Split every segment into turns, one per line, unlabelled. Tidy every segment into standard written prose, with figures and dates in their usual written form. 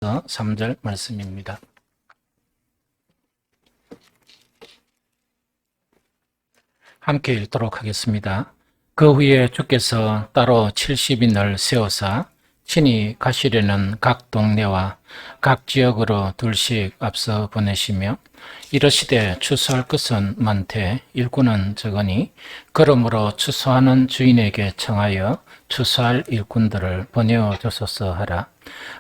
3절 말씀입니다. 함께 읽도록 하겠습니다. 그 후에 주께서 따로 70인을 세우사 친히 가시려는 각 동네와 각 지역으로 둘씩 앞서 보내시며 이르시되 추수할 것은 많되 일꾼은 적으니 그러므로 추수하는 주인에게 청하여 추수할 일꾼들을 보내어 주소서 하라.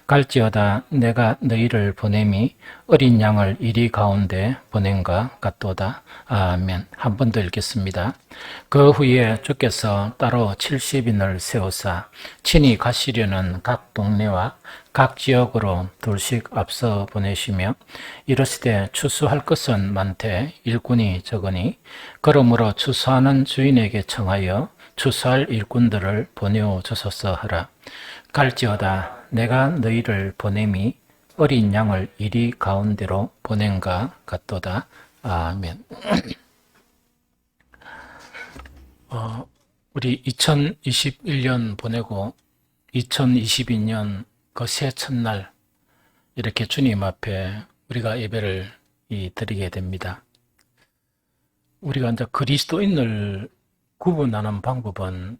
갈지어다 내가 너희를 보냄이 어린 양을 이리 가운데 보낸가 같도다. 아멘. 한 번 더 읽겠습니다. 그 후에 주께서 따로 70인을 세우사 친히 가시려는 각 동네와 각 지역으로 둘씩 앞서 보내시며 이르시되 추수할 것은 많되 일꾼이 적으니 그러므로 추수하는 주인에게 청하여 추수할 일꾼들을 보내어 주소서 하라. 갈지어다 내가 너희를 보냄이 어린 양을 이리 가운데로 보낸가 같도다. 아멘. 우리 2021년 보내고 2022년 그 새 첫날 이렇게 주님 앞에 우리가 예배를 드리게 됩니다. 우리가 이제 그리스도인을 구분하는 방법은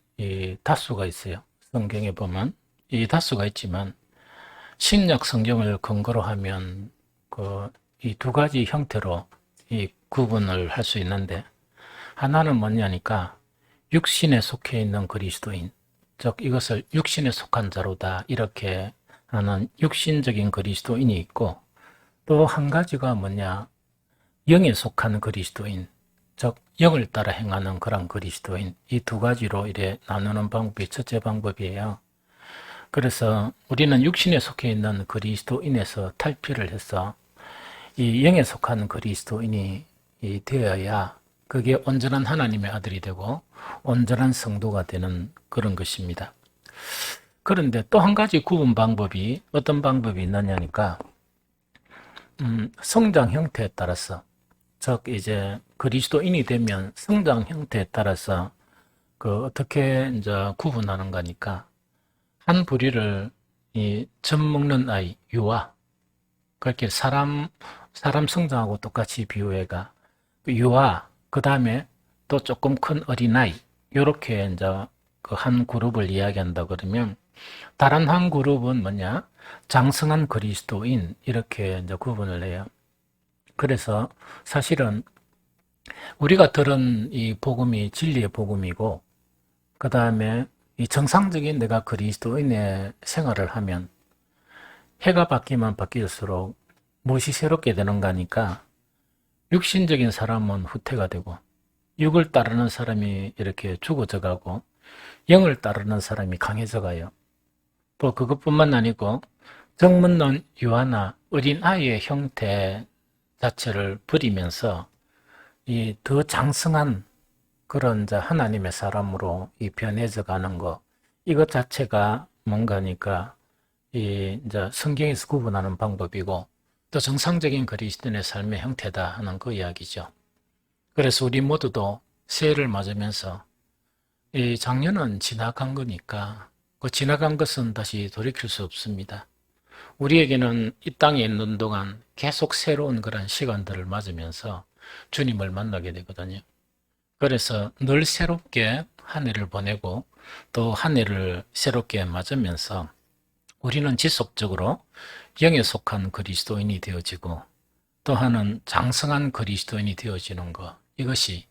다수가 있어요. 성경에 보면 이 다수가 있지만 신약 성경을 근거로 하면 이 두 가지 형태로 이 구분을 할 수 있는데, 하나는 뭐냐니까 육신에 속해 있는 그리스도인, 즉 이것을 육신에 속한 자로다 이렇게 하는 육신적인 그리스도인이 있고, 또 한 가지가 뭐냐, 영에 속한 그리스도인, 즉 영을 따라 행하는 그런 그리스도인, 이 두 가지로 이래 나누는 방법이 첫째 방법이에요. 그래서 우리는 육신에 속해 있는 그리스도인에서 탈피를 해서 이 영에 속한 그리스도인이 되어야 그게 온전한 하나님의 아들이 되고 온전한 성도가 되는 그런 것입니다. 그런데 또 한 가지 구분 방법이 어떤 방법이 있느냐니까 성장 형태에 따라서, 즉 이제 그리스도인이 되면 성장 형태에 따라서 어떻게 이제 구분하는 거니까, 한 부리를 젖 먹는 아이, 유아, 그렇게 사람 성장하고 똑같이 비유해가 유아, 그 다음에 또 조금 큰 어린아이, 요렇게 이제 그 한 그룹을 이야기한다 그러면, 다른 한 그룹은 뭐냐, 장성한 그리스도인, 이렇게 이제 구분을 해요. 그래서 사실은 우리가 들은 이 복음이 진리의 복음이고, 그 다음에 이 정상적인 내가 그리스도인의 생활을 하면 해가 바뀌면 바뀔수록 무엇이 새롭게 되는가 하니까, 육신적인 사람은 후퇴가 되고 육을 따르는 사람이 이렇게 죽어져 가고 영을 따르는 사람이 강해져 가요. 또 그것뿐만 아니고 정묻는 유아나 어린아이의 형태 자체를 버리면서 이 더 장성한 그런 하나님의 사람으로 변해져 가는 것, 이것 자체가 뭔가니까 이제 성경에서 구분하는 방법이고, 또 정상적인 그리스도인의 삶의 형태다 하는 그 이야기죠. 그래서 우리 모두도 새해를 맞으면서 이 작년은 지나간 거니까 그 지나간 것은 다시 돌이킬 수 없습니다. 우리에게는 이 땅에 있는 동안 계속 새로운 그런 시간들을 맞으면서 주님을 만나게 되거든요. 그래서 늘 새롭게 한 해를 보내고 또 한 해를 새롭게 맞으면서 우리는 지속적으로 영에 속한 그리스도인이 되어지고 또 하나는 장성한 그리스도인이 되어지는 것, 이것이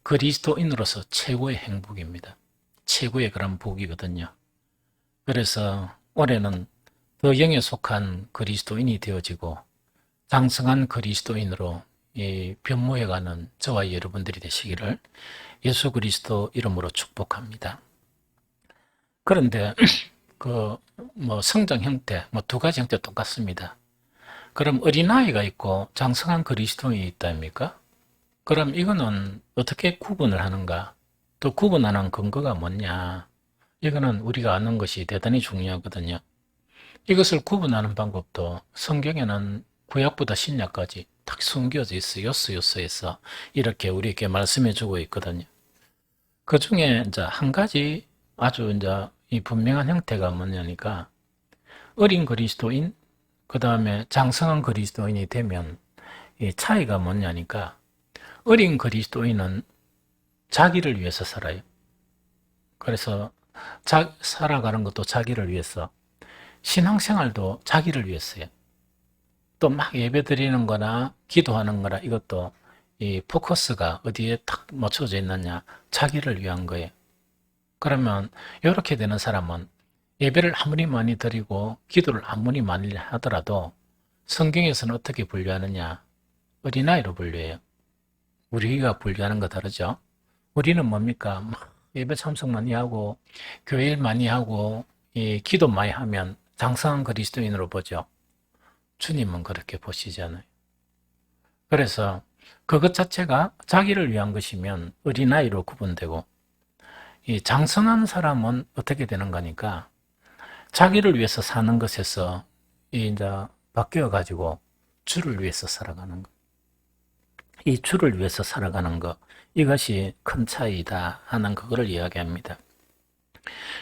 그리스도인으로서 최고의 행복입니다. 최고의 그런 복이거든요. 그래서 올해는 더 영에 속한 그리스도인이 되어지고 장성한 그리스도인으로 변모해가는 저와 여러분들이 되시기를 예수 그리스도 이름으로 축복합니다. 그런데 성장 형태, 두 가지 형태 똑같습니다. 그럼 어린아이가 있고 장성한 그리스도인이 있다입니까? 그럼 이거는 어떻게 구분을 하는가? 또 구분하는 근거가 뭐냐? 이거는 우리가 아는 것이 대단히 중요하거든요. 이것을 구분하는 방법도 성경에는 구약보다 신약까지 딱 숨겨져 있어요. 요소에서 이렇게 우리에게 말씀해 주고 있거든요. 그 중에 이제 한 가지 아주 이제 이 분명한 형태가 뭐냐니까, 어린 그리스도인, 그 다음에 장성한 그리스도인이 되면 이 차이가 뭐냐니까 어린 그리스도인은 자기를 위해서 살아요. 그래서 살아가는 것도 자기를 위해서, 신앙생활도 자기를 위해서요. 또 막 예배 드리는 거나 기도하는 거나 이것도 이 포커스가 어디에 딱 맞춰져 있느냐, 자기를 위한 거예요. 그러면 이렇게 되는 사람은 예배를 아무리 많이 드리고 기도를 아무리 많이 하더라도 성경에서는 어떻게 분류하느냐, 어린아이로 분류해요. 우리가 분류하는 거 다르죠. 우리는 뭡니까? 막 예배 참석 많이 하고 교회 일 많이 하고 기도 많이 하면 장성한 그리스도인으로 보죠. 주님은 그렇게 보시잖아요. 그래서 그것 자체가 자기를 위한 것이면 어린아이로 구분되고, 이 장성한 사람은 어떻게 되는 거니까 자기를 위해서 사는 것에서 이제 바뀌어 가지고 주를 위해서 살아가는 것. 이 주를 위해서 살아가는 것, 이것이 큰 차이다 하는 그거를 이야기합니다.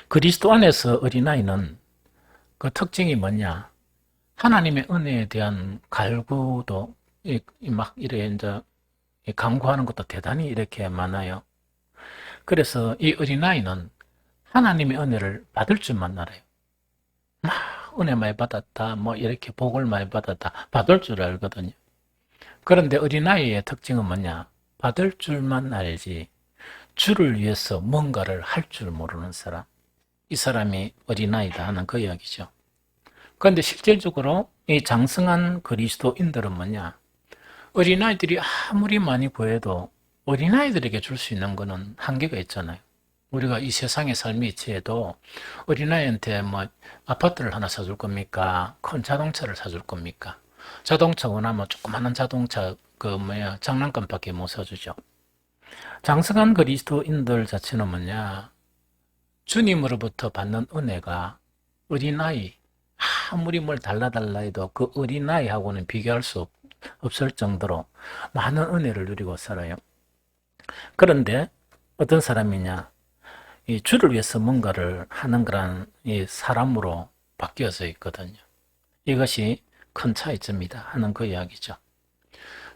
그리스도 안에서 어린아이는 그 특징이 뭐냐? 하나님의 은혜에 대한 갈구도 막 이래 이제 강구하는 것도 대단히 이렇게 많아요. 그래서 이 어린아이는 하나님의 은혜를 받을 줄만 알아요. 막 은혜 많이 받았다, 뭐 이렇게 복을 많이 받았다, 받을 줄 알거든요. 그런데 어린아이의 특징은 뭐냐? 받을 줄만 알지 주를 위해서 뭔가를 할 줄 모르는 사람. 이 사람이 어린아이다 하는 그 이야기죠. 그런데 실질적으로 이 장성한 그리스도인들은 뭐냐? 어린아이들이 아무리 많이 구해도 어린아이들에게 줄 수 있는 거는 한계가 있잖아요. 우리가 이 세상의 삶이 이치해도 어린아이한테 뭐 아파트를 하나 사줄 겁니까? 큰 자동차를 사줄 겁니까? 자동차 원하면 조그마한 자동차 장난감밖에 못 사주죠. 장성한 그리스도인들 자체는 뭐냐? 주님으로부터 받는 은혜가 어린아이, 아무리 뭘 달라달라 해도 그 어린아이하고는 비교할 수 없을 정도로 많은 은혜를 누리고 살아요. 그런데 어떤 사람이냐? 이 주를 위해서 뭔가를 하는 그런 이 사람으로 바뀌어져 있거든요. 이것이 큰 차이점이다 하는 그 이야기죠.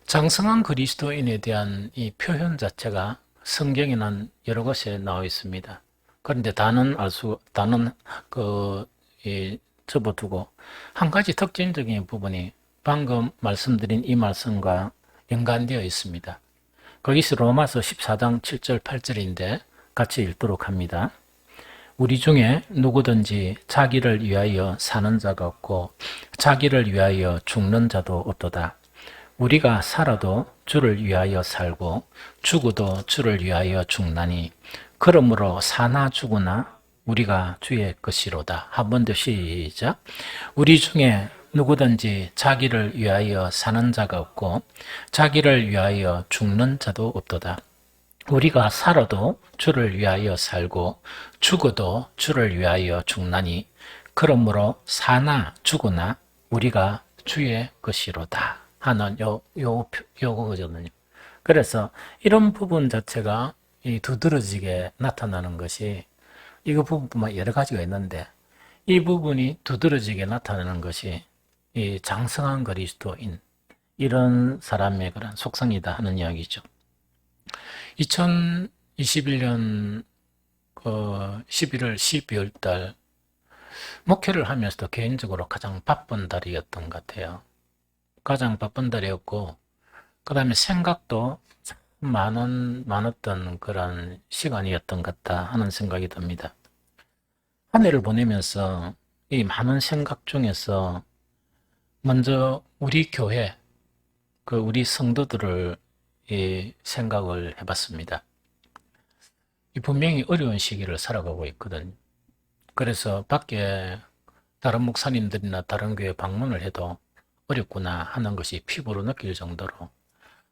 장성한 그리스도인에 대한 이 표현 자체가 성경에는 여러 곳에 나와 있습니다. 그런데 다는 접어두고 한 가지 특징적인 부분이 방금 말씀드린 이 말씀과 연관되어 있습니다. 거기서 로마서 14장 7절 8절인데 같이 읽도록 합니다. 우리 중에 누구든지 자기를 위하여 사는 자가 없고 자기를 위하여 죽는 자도 없도다. 우리가 살아도 주를 위하여 살고 죽어도 주를 위하여 죽나니 그러므로 사나 죽으나 우리가 주의 것이로다. 한 번 더 시작. 우리 중에 누구든지 자기를 위하여 사는 자가 없고 자기를 위하여 죽는 자도 없도다. 우리가 살아도 주를 위하여 살고 죽어도 주를 위하여 죽나니 그러므로 사나 죽으나 우리가 주의 것이로다 하는 요거거든요. 그래서 이런 부분 자체가 이 두드러지게 나타나는 것이, 이거 부분만 여러 가지가 있는데 이 부분이 두드러지게 나타나는 것이 이 장성한 그리스도인, 이런 사람의 그런 속성이다 하는 이야기죠. 2021년 11월 12월 달 목회를 하면서도 개인적으로 가장 바쁜 달이었던 것 같아요. 가장 바쁜 달이었고, 그 다음에 생각도 많았던 그런 시간이었던 것 같다 하는 생각이 듭니다. 한 해를 보내면서 이 많은 생각 중에서 먼저 우리 교회, 우리 성도들을 생각을 해봤습니다. 분명히 어려운 시기를 살아가고 있거든요. 그래서 밖에 다른 목사님들이나 다른 교회 방문을 해도 어렵구나 하는 것이 피부로 느낄 정도로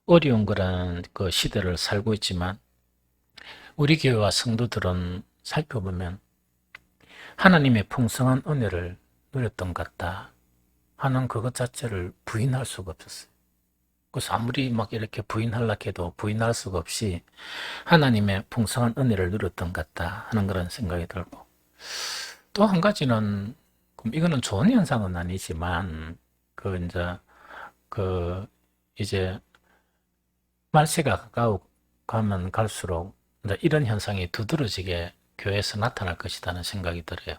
어려운 그런 그 시대를 살고 있지만, 우리 교회와 성도들은 살펴보면 하나님의 풍성한 은혜를 누렸던 것 같다 하는 그것 자체를 부인할 수가 없었어요. 그래서 아무리 막 이렇게 부인하려고 해도 부인할 수가 없이 하나님의 풍성한 은혜를 누렸던 것 같다 하는 그런 생각이 들고, 또 한 가지는, 이거는 좋은 현상은 아니지만 이제, 그, 이제, 말세가 가까워 가면 갈수록 이제 이런 현상이 두드러지게 교회에서 나타날 것이라는 생각이 들어요.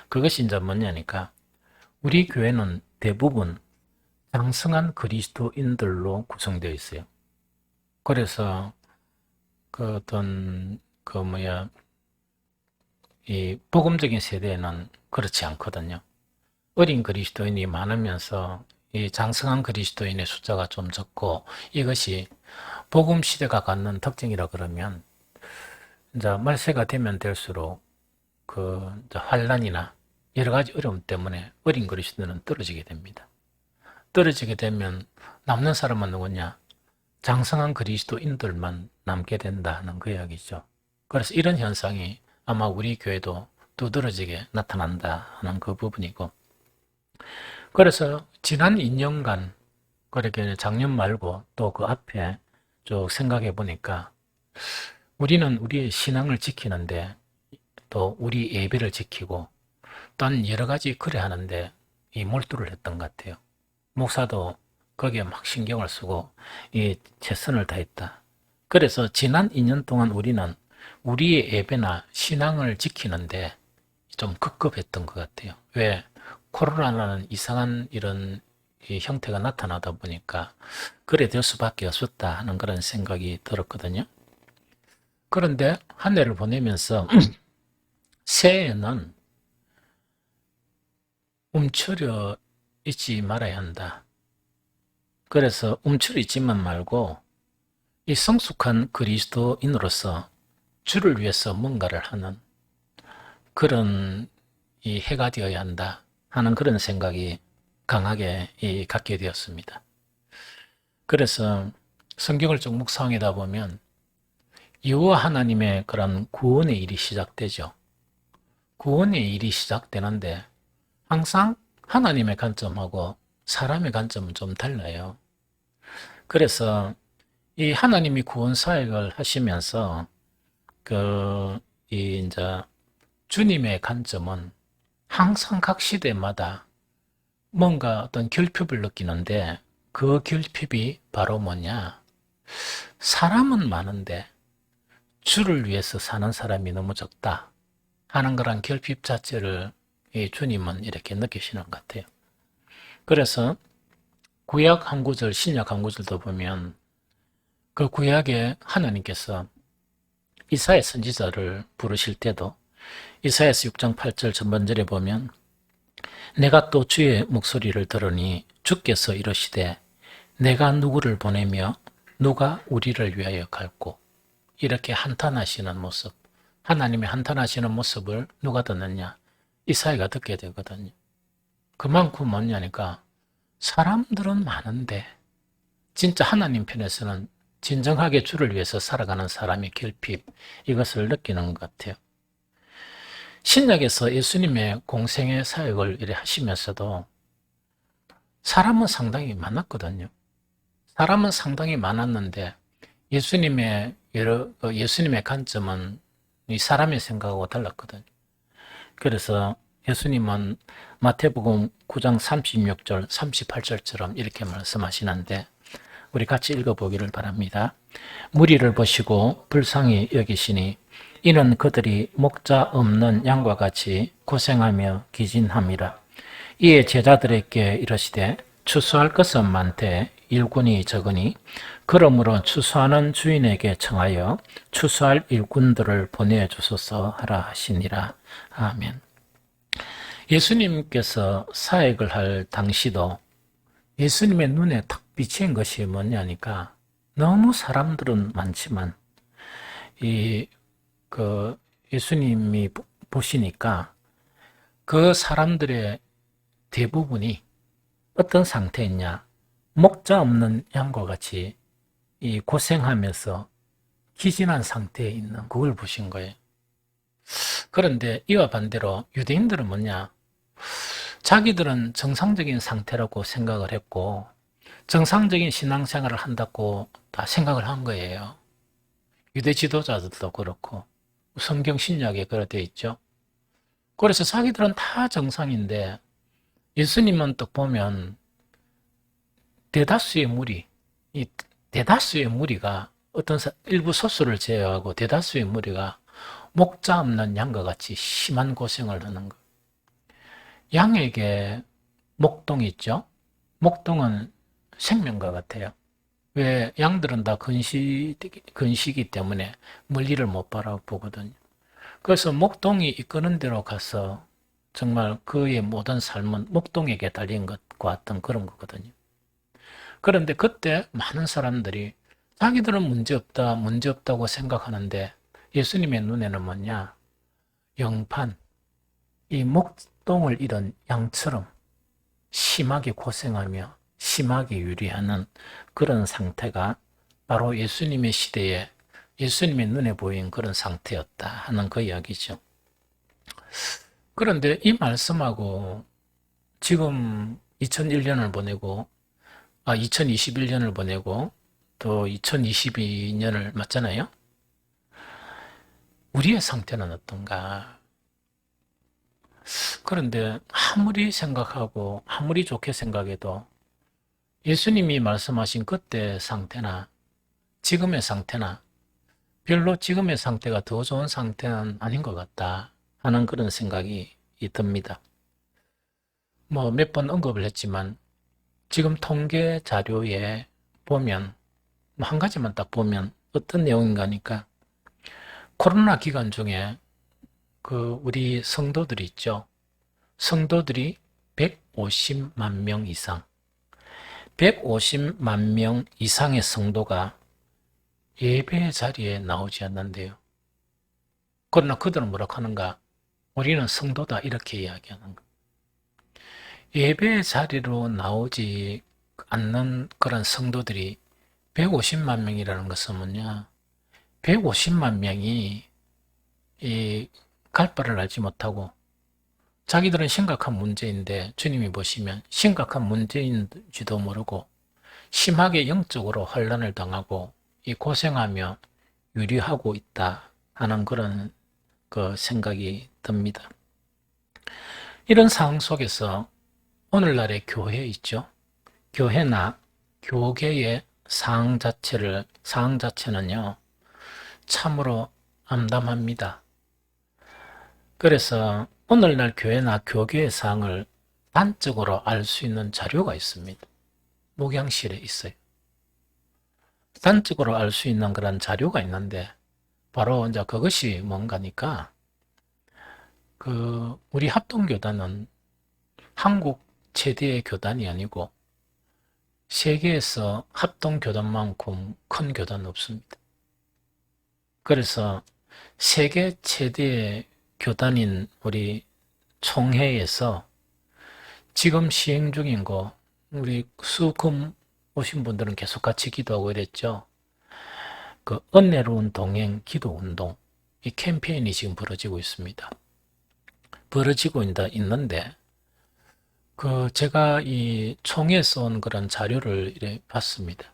그것이 이제 뭐냐니까, 우리 교회는 대부분 장성한 그리스도인들로 구성되어 있어요. 그래서 그 어떤 이 복음적인 세대에는 그렇지 않거든요. 어린 그리스도인이 많으면서 이 장성한 그리스도인의 숫자가 좀 적고, 이것이 복음 시대가 갖는 특징이라 그러면 이제 말세가 되면 될수록 이제 환란이나 여러 가지 어려움 때문에 어린 그리스도인은 떨어지게 됩니다. 떨어지게 되면 남는 사람은 누구냐? 장성한 그리스도인들만 남게 된다는 그 이야기죠. 그래서 이런 현상이 아마 우리 교회도 두드러지게 나타난다 하는 그 부분이고, 그래서 지난 2년간, 그렇게 작년 말고 또 그 앞에 쭉 생각해 보니까, 우리는 우리의 신앙을 지키는데, 또 우리 예배를 지키고, 또한 여러 가지 그래 하는데 이 몰두를 했던 것 같아요. 목사도 거기에 막 신경을 쓰고 이 최선을 다했다. 그래서 지난 2년 동안 우리는 우리의 예배나 신앙을 지키는데 좀 급급했던 것 같아요. 왜? 코로나라는 이상한 이런 이 형태가 나타나다 보니까 그래 될 수밖에 없었다 하는 그런 생각이 들었거든요. 그런데 한 해를 보내면서 새해에는 움츠려 있지 말아야 한다. 그래서 움츠려 있지만 말고 이 성숙한 그리스도인으로서 주를 위해서 뭔가를 하는 그런 이 해가 되어야 한다 하는 그런 생각이 강하게 갖게 되었습니다. 그래서 성경을 쭉 묵상하다 보면 여호와 하나님의 그런 구원의 일이 시작되죠. 구원의 일이 시작되는데 항상 하나님의 관점하고 사람의 관점은 좀 달라요. 그래서 이 하나님이 구원 사역을 하시면서 이제 주님의 관점은 항상 각 시대마다 뭔가 어떤 결핍을 느끼는데, 그 결핍이 바로 뭐냐? 사람은 많은데 주를 위해서 사는 사람이 너무 적다 하는 그런 결핍 자체를 이 주님은 이렇게 느끼시는 것 같아요. 그래서 구약 한 구절, 신약 한 구절도 보면 그 구약에 하나님께서 이사야 선지자를 부르실 때도 이사야서 6장 8절 전반절에 보면 내가 또 주의 목소리를 들으니 주께서 이러시되 내가 누구를 보내며 누가 우리를 위하여 갈고, 이렇게 한탄하시는 모습, 하나님의 한탄하시는 모습을 누가 듣느냐? 이사야가 듣게 되거든요. 그만큼 뭐냐니까 사람들은 많은데 진짜 하나님 편에서는 진정하게 주를 위해서 살아가는 사람의 결핍, 이것을 느끼는 것 같아요. 신약에서 예수님의 공생의 사역을 이래 하시면서도 사람은 상당히 많았거든요. 사람은 상당히 많았는데 예수님의 관점은 이 사람의 생각하고 달랐거든요. 그래서 예수님은 마태복음 9장 36절, 38절처럼 이렇게 말씀하시는데 우리 같이 읽어보기를 바랍니다. 무리를 보시고 불쌍히 여기시니 이는 그들이 목자 없는 양과 같이 고생하며 기진함이라. 이에 제자들에게 이르시되 추수할 것은 많되 일꾼이 적으니 그러므로 추수하는 주인에게 청하여 추수할 일꾼들을 보내주소서 하라 하시니라. 아멘. 예수님께서 사역을 할 당시도 예수님의 눈에 탁 비친 것이 뭐냐니까 너무 사람들은 많지만 예수님이 보시니까 그 사람들의 대부분이 어떤 상태였냐? 목자 없는 양과 같이 이 고생하면서 기진한 상태에 있는 그걸 보신 거예요. 그런데 이와 반대로 유대인들은 뭐냐? 자기들은 정상적인 상태라고 생각을 했고 정상적인 신앙생활을 한다고 다 생각을 한 거예요. 유대 지도자들도 그렇고 성경 신약에 그렇게 되어 있죠. 그래서 자기들은 다 정상인데 예수님은 또 보면 대다수의 무리, 이 대다수의 무리가 일부 소수를 제외하고 대다수의 무리가 목자 없는 양과 같이 심한 고생을 하는 것. 양에게 목동이 있죠? 목동은 생명과 같아요. 왜 양들은 다 근시기 때문에 멀리를 못 바라보거든요. 그래서 목동이 이끄는 대로 가서 정말 그의 모든 삶은 목동에게 달린 것과 같은 그런 거거든요. 그런데 그때 많은 사람들이 자기들은 문제 없다고 생각하는데 예수님의 눈에는 뭐냐? 영판, 이 목동을 잃은 양처럼 심하게 고생하며 심하게 유리하는 그런 상태가 바로 예수님의 시대에 예수님의 눈에 보인 그런 상태였다 하는 그 이야기죠. 그런데 이 말씀하고 지금 2001년을 보내고 2021년을 보내고 또 2022년을 맞잖아요. 우리의 상태는 어떤가? 그런데 아무리 생각하고 아무리 좋게 생각해도 예수님이 말씀하신 그때 상태나 지금의 상태나 별로 지금의 상태가 더 좋은 상태는 아닌 것 같다 하는 그런 생각이 듭니다. 뭐 몇 번 언급을 했지만 지금 통계 자료에 보면 뭐 한 가지만 딱 보면 어떤 내용인가 하니까 코로나 기간 중에 그 우리 성도들이 있죠. 성도들이 150만 명 이상 150만 명 이상의 성도가 예배의 자리에 나오지 않는데요. 그러나 그들은 뭐라고 하는가? 우리는 성도다 이렇게 이야기하는 거. 예배의 자리로 나오지 않는 그런 성도들이 150만 명이라는 것은 뭐냐? 150만 명이 이 갈 바를 알지 못하고 자기들은 심각한 문제인데 주님이 보시면 심각한 문제인지도 모르고 심하게 영적으로 혼란을 당하고 이 고생하며 유리하고 있다 하는 그런 그 생각이 듭니다. 이런 상황 속에서 오늘날의 교회 있죠. 교회나 교계의 상황 자체는요, 참으로 암담합니다. 그래서 오늘날 교회나 교계의 상황을 단적으로 알 수 있는 자료가 있습니다. 목양실에 있어요. 단적으로 알 수 있는 그런 자료가 있는데, 바로 이제 그것이 뭔가니까, 우리 합동교단은 한국 최대의 교단이 아니고, 세계에서 합동교단만큼 큰 교단은 없습니다. 그래서 세계 최대의 교단인 우리 총회에서 지금 시행 중인 거, 우리 수금 오신 분들은 계속 같이 기도하고 이랬죠. 그 은혜로운 동행 기도 운동, 이 캠페인이 지금 벌어지고 있습니다. 벌어지고 있는데, 제가 이 총회에서 온 그런 자료를 봤습니다.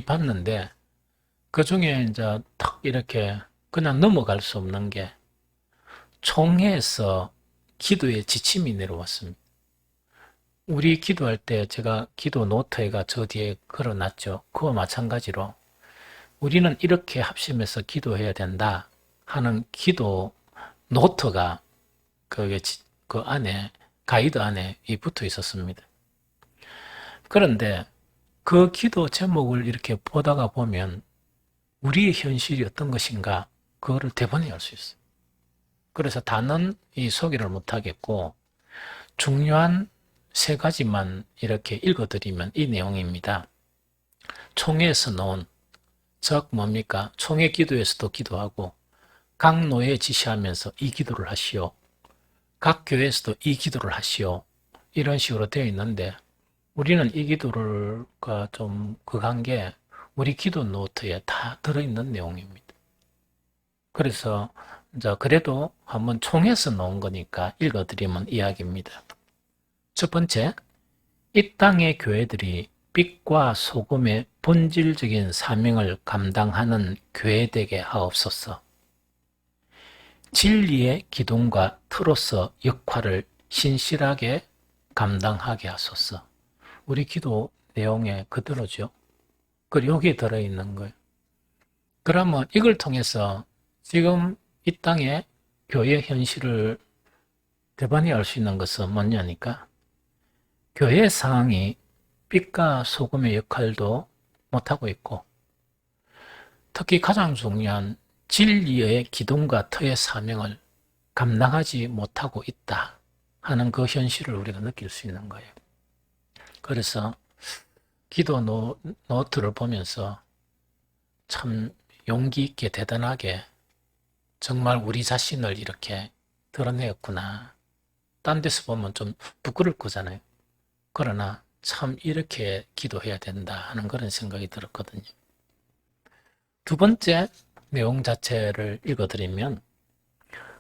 봤는데, 그 중에 이제 탁 이렇게 그냥 넘어갈 수 없는 게 총회에서 기도의 지침이 내려왔습니다. 우리 기도할 때 제가 기도 노트에가 저 뒤에 걸어놨죠. 그와 마찬가지로 우리는 이렇게 합심해서 기도해야 된다 하는 기도 노트가 그 안에 가이드 안에 붙어 있었습니다. 그런데 그 기도 제목을 이렇게 보다가 보면 우리의 현실이 어떤 것인가 그거를 대본에 알 수 있어요. 그래서 다는 이 소개를 못하겠고 중요한 세 가지만 이렇게 읽어드리면 이 내용입니다. 총회에서 놓은 즉 뭡니까? 총회 기도에서도 기도하고 각 노예에 지시하면서 이 기도를 하시오. 각 교회에서도 이 기도를 하시오. 이런 식으로 되어 있는데 우리는 이 기도를 좀 그한 게 우리 기도 노트에 다 들어있는 내용입니다. 그래서 이제 그래도 한번 총회에서 놓은 거니까 읽어드리면 이야기입니다. 첫 번째, 이 땅의 교회들이 빛과 소금의 본질적인 사명을 감당하는 교회 되게 하옵소서. 진리의 기둥과 틀로서 역할을 신실하게 감당하게 하소서. 우리 기도 내용에 그대로죠. 그리고 여기에 들어있는 거예요. 그러면 이걸 통해서 지금 이 땅에 교회 현실을 대반이 알 수 있는 것은 뭐냐니까, 교회 상황이 빛과 소금의 역할도 못하고 있고, 특히 가장 중요한 진리의 기둥과 터의 사명을 감당하지 못하고 있다 하는 그 현실을 우리가 느낄 수 있는 거예요. 그래서 기도 노트를 보면서 참 용기 있게 대단하게 정말 우리 자신을 이렇게 드러내었구나. 딴 데서 보면 좀 부끄러울 거잖아요. 그러나 참 이렇게 기도해야 된다 하는 그런 생각이 들었거든요. 두 번째 내용 자체를 읽어드리면,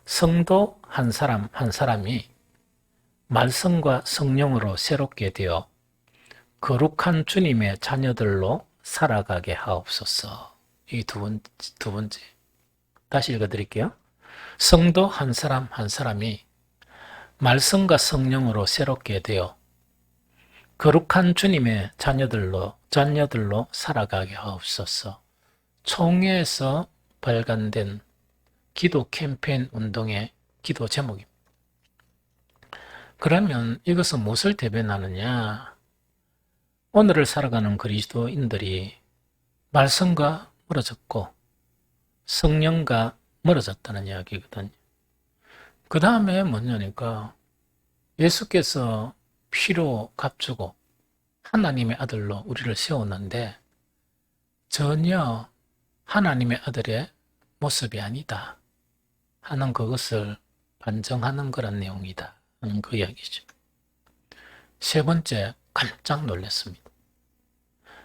성도 한 사람 한 사람이 말씀과 성령으로 새롭게 되어 거룩한 주님의 자녀들로 살아가게 하옵소서. 이 두 번째. 다시 읽어드릴게요. 성도 한 사람 한 사람이 말씀과 성령으로 새롭게 되어 거룩한 주님의 자녀들로 살아가게 하옵소서. 총회에서 발간된 기도 캠페인 운동의 기도 제목입니다. 그러면 이것은 무엇을 대변하느냐? 오늘을 살아가는 그리스도인들이 말씀과 멀어졌고 성령과 멀어졌다는 이야기거든요. 그 다음에 뭐냐니까, 예수께서 피로 값주고 하나님의 아들로 우리를 세웠는데 전혀 하나님의 아들의 모습이 아니다 하는 그것을 반증하는 그런 내용이다 하는 그 이야기죠. 세 번째, 깜짝 놀랐습니다.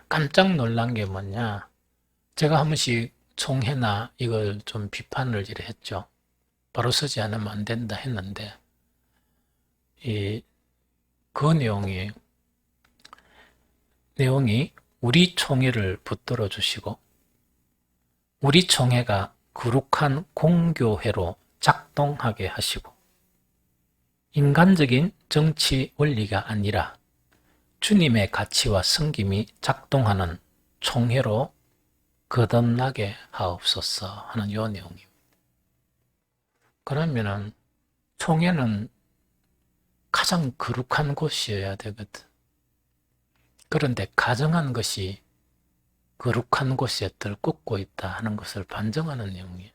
깜짝 놀란 게 뭐냐, 제가 한 번씩 총회나 이걸 좀 비판을 했죠. 바로 서지 않으면 안 된다 했는데, 그 내용이 우리 총회를 붙들어 주시고 우리 총회가 거룩한 공교회로 작동하게 하시고 인간적인 정치 원리가 아니라 주님의 가치와 섬김이 작동하는 총회로 거듭나게 하옵소서 하는 이 내용입니다. 그러면은 총회는 가장 거룩한 곳이어야 되거든. 그런데 가정한 것이 거룩한 곳에 들끓고 있다 하는 것을 반증하는 내용이에요.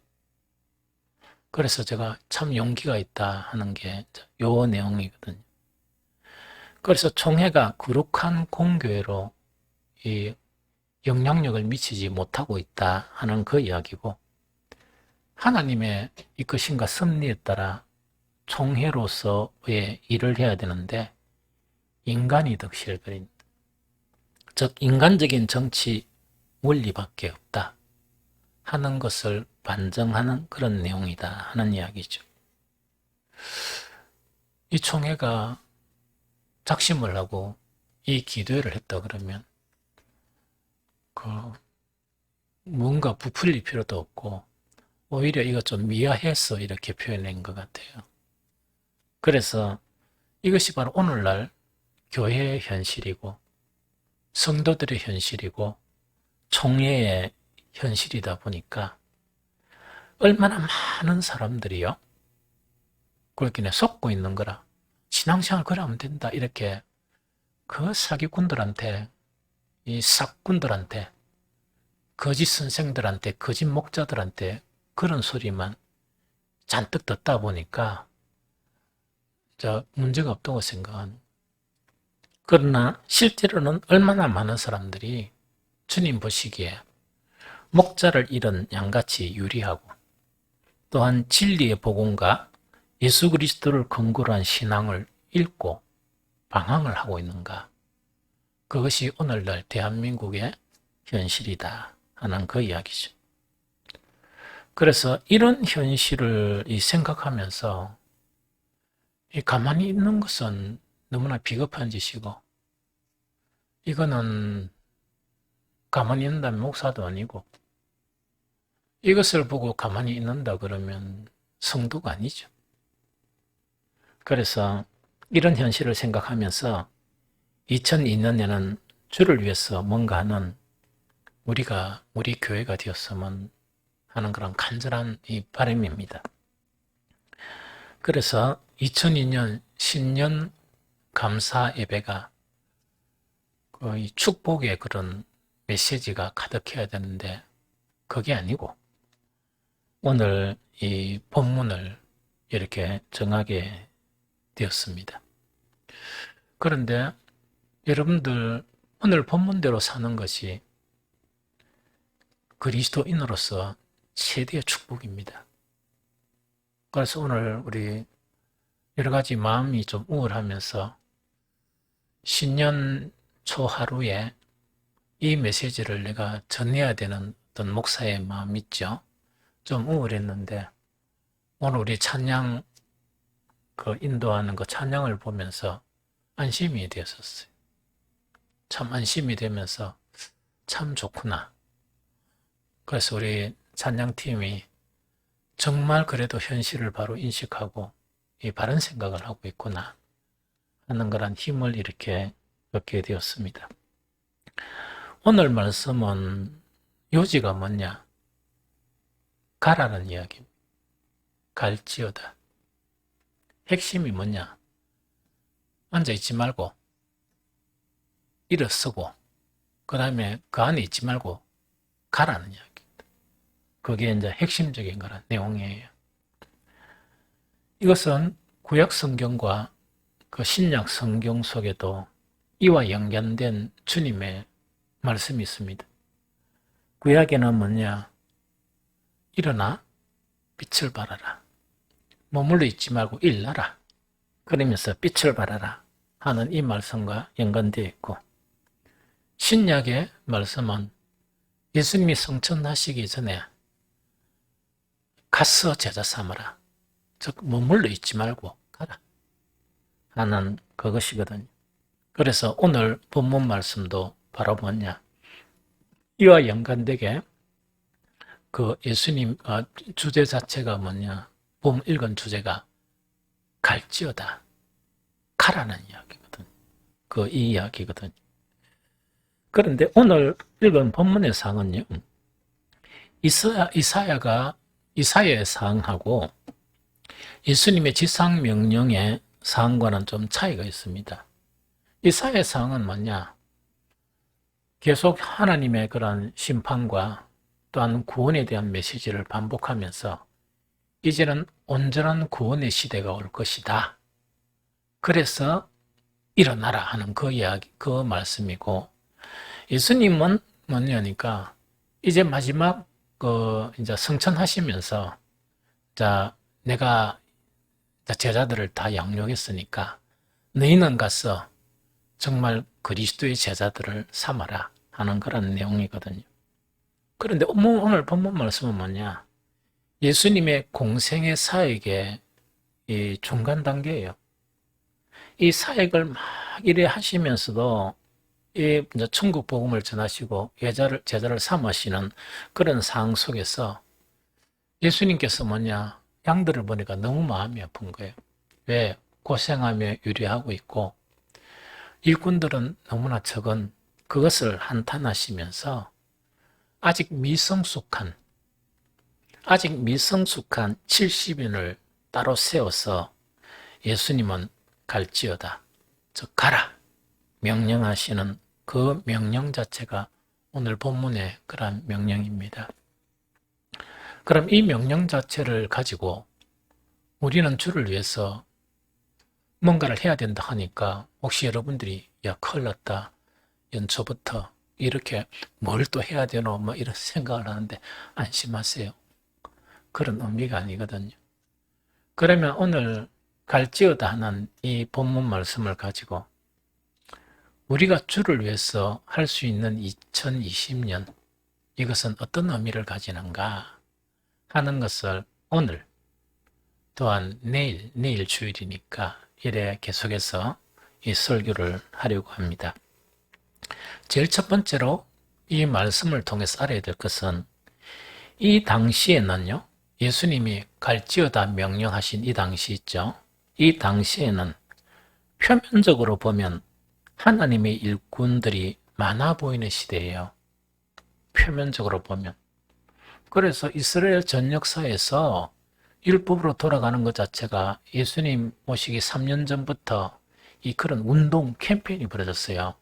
그래서 제가 참 용기가 있다 하는 게 요 내용이거든요. 그래서 총회가 거룩한 공교회로 이 영향력을 미치지 못하고 있다 하는 그 이야기고, 하나님의 이끄심과 섭리에 따라 총회로서의 일을 해야 되는데 인간이 득실거린다. 즉 인간적인 정치 원리밖에 없다 하는 것을 반증하는 그런 내용이다 하는 이야기죠. 이 총회가 작심을 하고 이 기도회를 했다 그러면 뭔가 부풀릴 필요도 없고 오히려 이거 좀 미화해서 이렇게 표현한 것 같아요. 그래서 이것이 바로 오늘날 교회의 현실이고 성도들의 현실이고 총회의 현실이다 보니까 얼마나 많은 사람들이요, 그렇게 그냥 속고 있는 거라. 신앙생활 그러면 된다 이렇게 그 사기꾼들한테, 이 싹꾼들한테, 거짓 선생들한테, 거짓 목자들한테 그런 소리만 잔뜩 듣다 보니까 문제가 없다고 생각하는. 그러나 실제로는 얼마나 많은 사람들이 주님 보시기에 목자를 잃은 양같이 유리하고 또한 진리의 복음과 예수 그리스도를 근거로 한 신앙을 잃고 방황을 하고 있는가. 그것이 오늘날 대한민국의 현실이다 하는 그 이야기죠. 그래서 이런 현실을 생각하면서 가만히 있는 것은 너무나 비겁한 짓이고, 이거는 가만히 있는다면 목사도 아니고, 이것을 보고 가만히 있는다 그러면 성도가 아니죠. 그래서 이런 현실을 생각하면서 2002년에는 주를 위해서 뭔가 하는 우리 교회가 되었으면 하는 그런 간절한 이 바람입니다. 그래서 2002년 신년 감사 예배가 이 축복의 그런 메시지가 가득해야 되는데 그게 아니고 오늘 이 본문을 이렇게 정하게 되었습니다. 그런데 여러분들 오늘 본문대로 사는 것이 그리스도인으로서 최대의 축복입니다. 그래서 오늘 우리 여러 가지 마음이 좀 우울하면서 신년 초 하루에 이 메시지를 내가 전해야 되는 어떤 목사의 마음 있죠. 좀 우울했는데 오늘 우리 찬양 인도하는 그 찬양을 보면서 안심이 되었었어요. 참 안심이 되면서 참 좋구나. 그래서 우리 찬양팀이 정말 그래도 현실을 바로 인식하고 이 바른 생각을 하고 있구나 하는 그런 힘을 이렇게 얻게 되었습니다. 오늘 말씀은 요지가 뭐냐? 가라는 이야기입니다. 갈지어다. 핵심이 뭐냐? 앉아있지 말고 일어서고 그 다음에 그 안에 있지 말고 가라는 이야기입니다. 그게 이제 핵심적인 거란 내용이에요. 이것은 구약 성경과 그 신약 성경 속에도 이와 연관된 주님의 말씀이 있습니다. 구약에는 뭐냐? 일어나 빛을 발하라. 머물러 있지 말고 일나라. 그러면서 빛을 발하라 하는 이 말씀과 연관되어 있고 신약의 말씀은 예수님이 성천하시기 전에 가서 제자 삼으라. 즉 머물러 있지 말고 가라 하는 그것이거든요. 그래서 오늘 본문 말씀도 바로 뭐냐? 이와 연관되게 그 예수님 주제 자체가 뭐냐? 본 읽은 주제가 갈지어다. 가라는 이야기거든요. 이 이야기거든요. 그런데 오늘 읽은 본문의 상은요. 이사야의 상하고 예수님의 지상 명령의 상과는 좀 차이가 있습니다. 이사야의 상은 뭐냐? 계속 하나님의 그런 심판과 또한 구원에 대한 메시지를 반복하면서 이제는 온전한 구원의 시대가 올 것이다. 그래서 일어나라 하는 그 이야기, 그 말씀이고 예수님은 뭐냐니까 이제 마지막 이제 성천하시면서 내가 제자들을 다 양육했으니까 너희는 가서 정말 그리스도의 제자들을 삼아라 하는 그런 내용이거든요. 그런데 오늘 본문 말씀은 뭐냐? 예수님의 공생의 사역의 이 중간 단계예요. 이 사역을 막 이래 하시면서도 이 천국 복음을 전하시고 제자를 삼으시는 그런 상황 속에서 예수님께서 뭐냐? 양들을 보니까 너무 마음이 아픈 거예요. 왜? 고생하며 유리하고 있고 일꾼들은 너무나 적은 그것을 한탄하시면서 아직 미성숙한 70인을 따로 세워서 예수님은 갈지어다. 즉 가라. 명령하시는 그 명령 자체가 오늘 본문의 그런 명령입니다. 그럼 이 명령 자체를 가지고 우리는 주를 위해서 뭔가를 해야 된다 하니까 혹시 여러분들이 큰일 났다. 연초부터 이렇게 뭘 또 해야 되노? 이런 생각을 하는데 안심하세요. 그런 의미가 아니거든요. 그러면 오늘 갈지어다 하는 이 본문 말씀을 가지고 우리가 주를 위해서 할 수 있는 2020년 이것은 어떤 의미를 가지는가 하는 것을 오늘 또한 내일 주일이니까 이래 계속해서 이 설교를 하려고 합니다. 제일 첫 번째로 이 말씀을 통해서 알아야 될 것은 이 당시에는요. 예수님이 갈지어다 명령하신 이 당시 있죠. 이 당시에는 표면적으로 보면 하나님의 일꾼들이 많아 보이는 시대예요. 표면적으로 보면. 그래서 이스라엘 전 역사에서 율법으로 돌아가는 것 자체가 예수님 오시기 3년 전부터 이 그런 운동 캠페인이 벌어졌어요.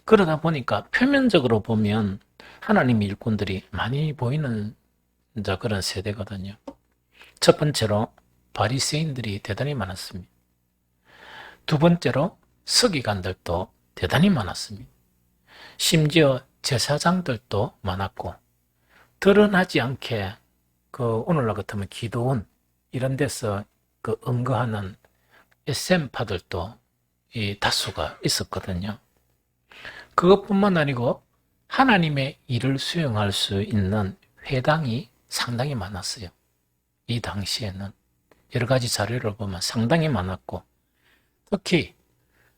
그러다 보니까 표면적으로 보면 하나님의 일꾼들이 많이 보이는 이제 그런 세대거든요. 첫 번째로 바리새인들이 대단히 많았습니다. 두 번째로 서기관들도 대단히 많았습니다. 심지어 제사장들도 많았고 드러나지 않게 그 오늘날 같으면 기도원 이런 데서 그 응거하는 SM파들도 이 다수가 있었거든요. 그것뿐만 아니고 하나님의 일을 수행할 수 있는 회당이 상당히 많았어요. 이 당시에는 여러 가지 자료를 보면 상당히 많았고 특히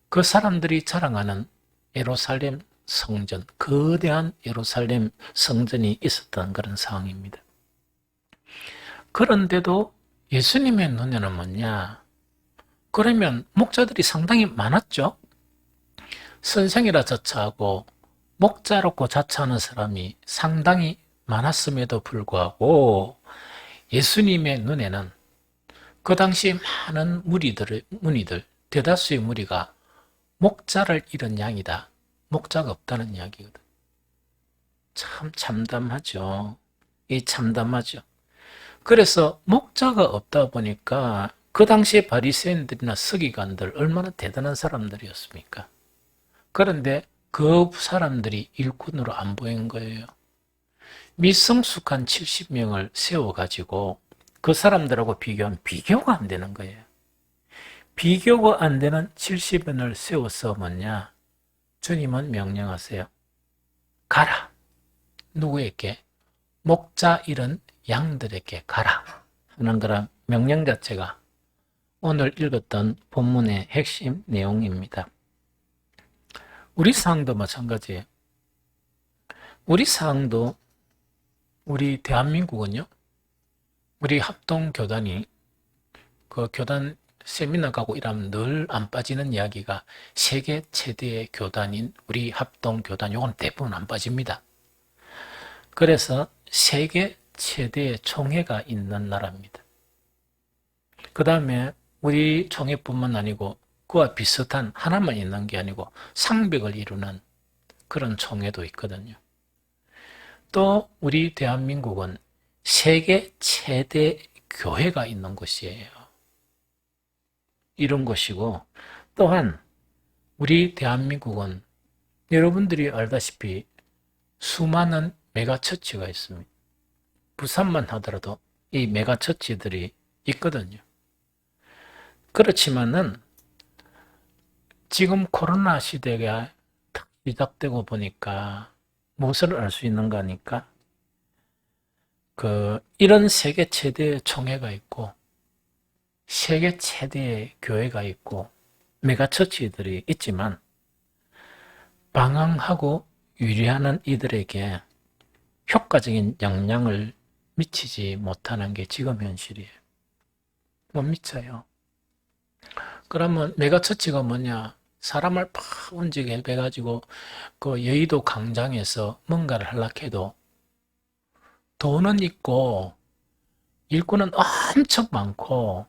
그 사람들이 자랑하는 예루살렘 성전, 거대한 예루살렘 성전이 있었던 그런 상황입니다. 그런데도 예수님의 눈에는 뭐냐? 그러면 목자들이 상당히 많았죠? 선생이라 자처하고 목자롭고 자처하는 사람이 상당히 많았음에도 불구하고 예수님의 눈에는 그 당시 많은 무리들, 대다수의 무리가 목자를 잃은 양이다. 목자가 없다는 이야기거든. 참 참담하죠. 이 참담하죠. 그래서 목자가 없다 보니까 그 당시에 바리새인들이나 서기관들 얼마나 대단한 사람들이었습니까? 그런데 그 사람들이 일꾼으로 안 보인 거예요. 미성숙한 70명을 세워가지고 그 사람들하고 비교하면 비교가 안 되는 거예요. 비교가 안 되는 70명을 세워서 뭐냐? 주님은 명령하세요. 가라. 누구에게? 목자 잃은 양들에게 가라 하는 그런 명령 자체가 오늘 읽었던 본문의 핵심 내용입니다. 우리 상황도 마찬가지예요. 우리 상황도 우리 대한민국은요. 우리 합동교단이 그 교단 세미나 가고 이러면 늘 안 빠지는 이야기가 세계 최대의 교단인 우리 합동교단 요건 대부분 안 빠집니다. 그래서 세계 최대의 총회가 있는 나라입니다. 그 다음에 우리 총회뿐만 아니고 그와 비슷한 하나만 있는 게 아니고 상백을 이루는 그런 총회도 있거든요. 또 우리 대한민국은 세계 최대 교회가 있는 곳이에요. 이런 곳이고 또한 우리 대한민국은 여러분들이 알다시피 수많은 메가처치가 있습니다. 부산만 하더라도 이 메가처치들이 있거든요. 그렇지만은 지금 코로나 시대가 딱 시작되고 보니까 무엇을 알 수 있는가 하니까 이런 세계 최대의 총회가 있고 세계 최대의 교회가 있고 메가처치들이 있지만 방황하고 유리하는 이들에게 효과적인 영향을 미치지 못하는 게 지금 현실이에요. 못 미쳐요. 그러면 메가처치가 뭐냐? 사람을 팍 움직여 해가지고 그 여의도 광장에서 뭔가를 하려고 해도 돈은 있고 일꾼은 엄청 많고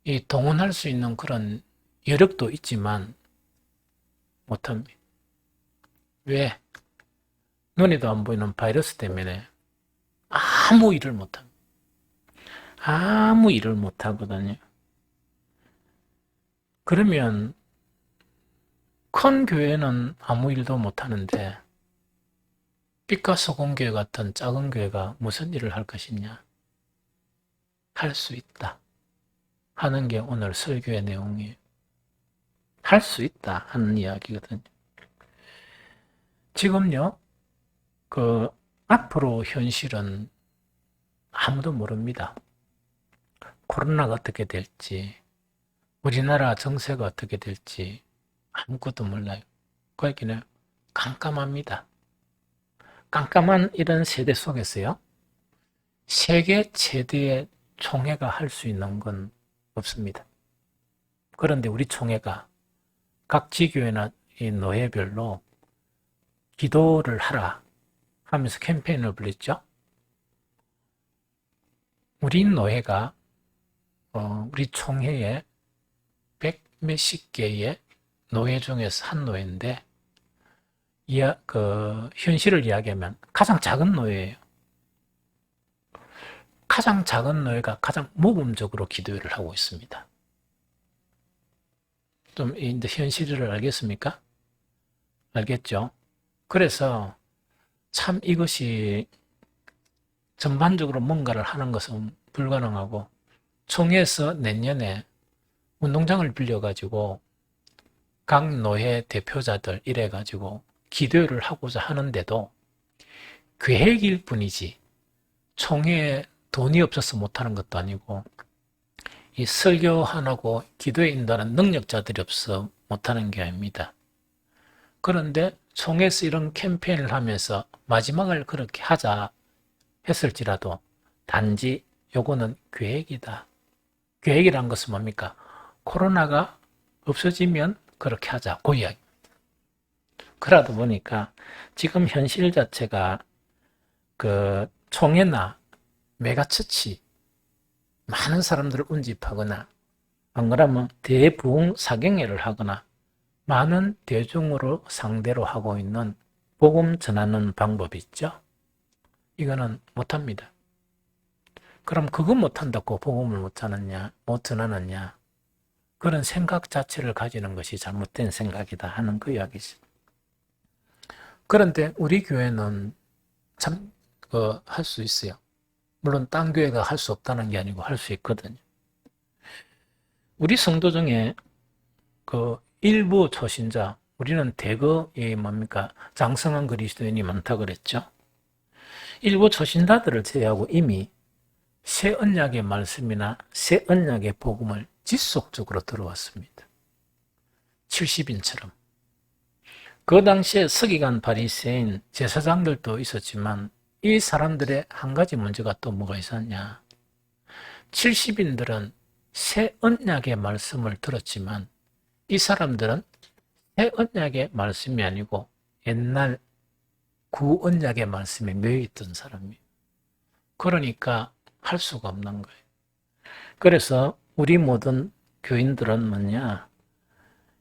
이 동원할 수 있는 그런 여력도 있지만 못합니다. 왜? 눈에도 안 보이는 바이러스 때문에 아무 일을 못합니다. 아무 일을 못하거든요. 그러면 큰 교회는 아무 일도 못하는데 빛과 소금 교회 같은 작은 교회가 무슨 일을 할 것이냐? 할 수 있다 하는 게 오늘 설교의 내용이에요. 할 수 있다 하는 이야기거든요. 지금요, 앞으로 현실은 아무도 모릅니다. 코로나가 어떻게 될지, 우리나라 정세가 어떻게 될지 아무것도 몰라요. 그러니까 깜깜합니다. 깜깜한 이런 세대 속에서요, 세계 최대의 총회가 할 수 있는 건 없습니다. 그런데 우리 총회가 각 지교회나 이 노예별로 기도를 하라 하면서 캠페인을 벌였죠. 우리 노예가 우리 총회에 100 몇십 개의 노예 중에서 한 노예인데 현실을 이야기하면 가장 작은 노예예요. 가장 작은 노예가 가장 모범적으로 기도를 하고 있습니다. 좀 이제 현실을 알겠습니까? 알겠죠? 그래서 참 이것이 전반적으로 뭔가를 하는 것은 불가능하고 총회에서 내년에 운동장을 빌려가지고 각 노예 대표자들 이래가지고 기도를 하고자 하는데도 계획일 뿐이지 총회에 돈이 없어서 못하는 것도 아니고 이 설교 하나고 기도에 인도하는 능력자들이 없어 못하는 게 아닙니다. 그런데 총회에서 이런 캠페인을 하면서 마지막을 그렇게 하자 했을지라도 단지 요거는 계획이다. 계획이란 것은 뭡니까? 코로나가 없어지면 그렇게 하자. 그 이야기. 그러다 보니까 지금 현실 자체가 총회나 메가처치 많은 사람들을 운집하거나 안 그러면 대부흥 사경회를 하거나 많은 대중으로 상대로 하고 있는 복음 전하는 방법이 있죠. 이거는 못합니다. 그럼 그거 못한다고 복음을 못 전하느냐? 그런 생각 자체를 가지는 것이 잘못된 생각이다 하는 그 이야기죠. 그런데 우리 교회는 참 할 수 있어요. 물론 딴 교회가 할 수 없다는 게 아니고 할 수 있거든요. 우리 성도 중에 일부 초신자, 우리는 대거 장성한 그리스도인이 많다 그랬죠. 일부 초신자들을 제외하고 이미 새 언약의 말씀이나 새 언약의 복음을 지속적으로 들어왔습니다. 70인처럼. 그 당시에 서기관 바리새인 제사장들도 있었지만 이 사람들의 한 가지 문제가 또 뭐가 있었냐. 70인들은 새 언약의 말씀을 들었지만 이 사람들은 새 언약의 말씀이 아니고 옛날 구언약의 말씀에 매여있던 사람이에요. 그러니까 할 수가 없는 거예요. 그래서 우리 모든 교인들은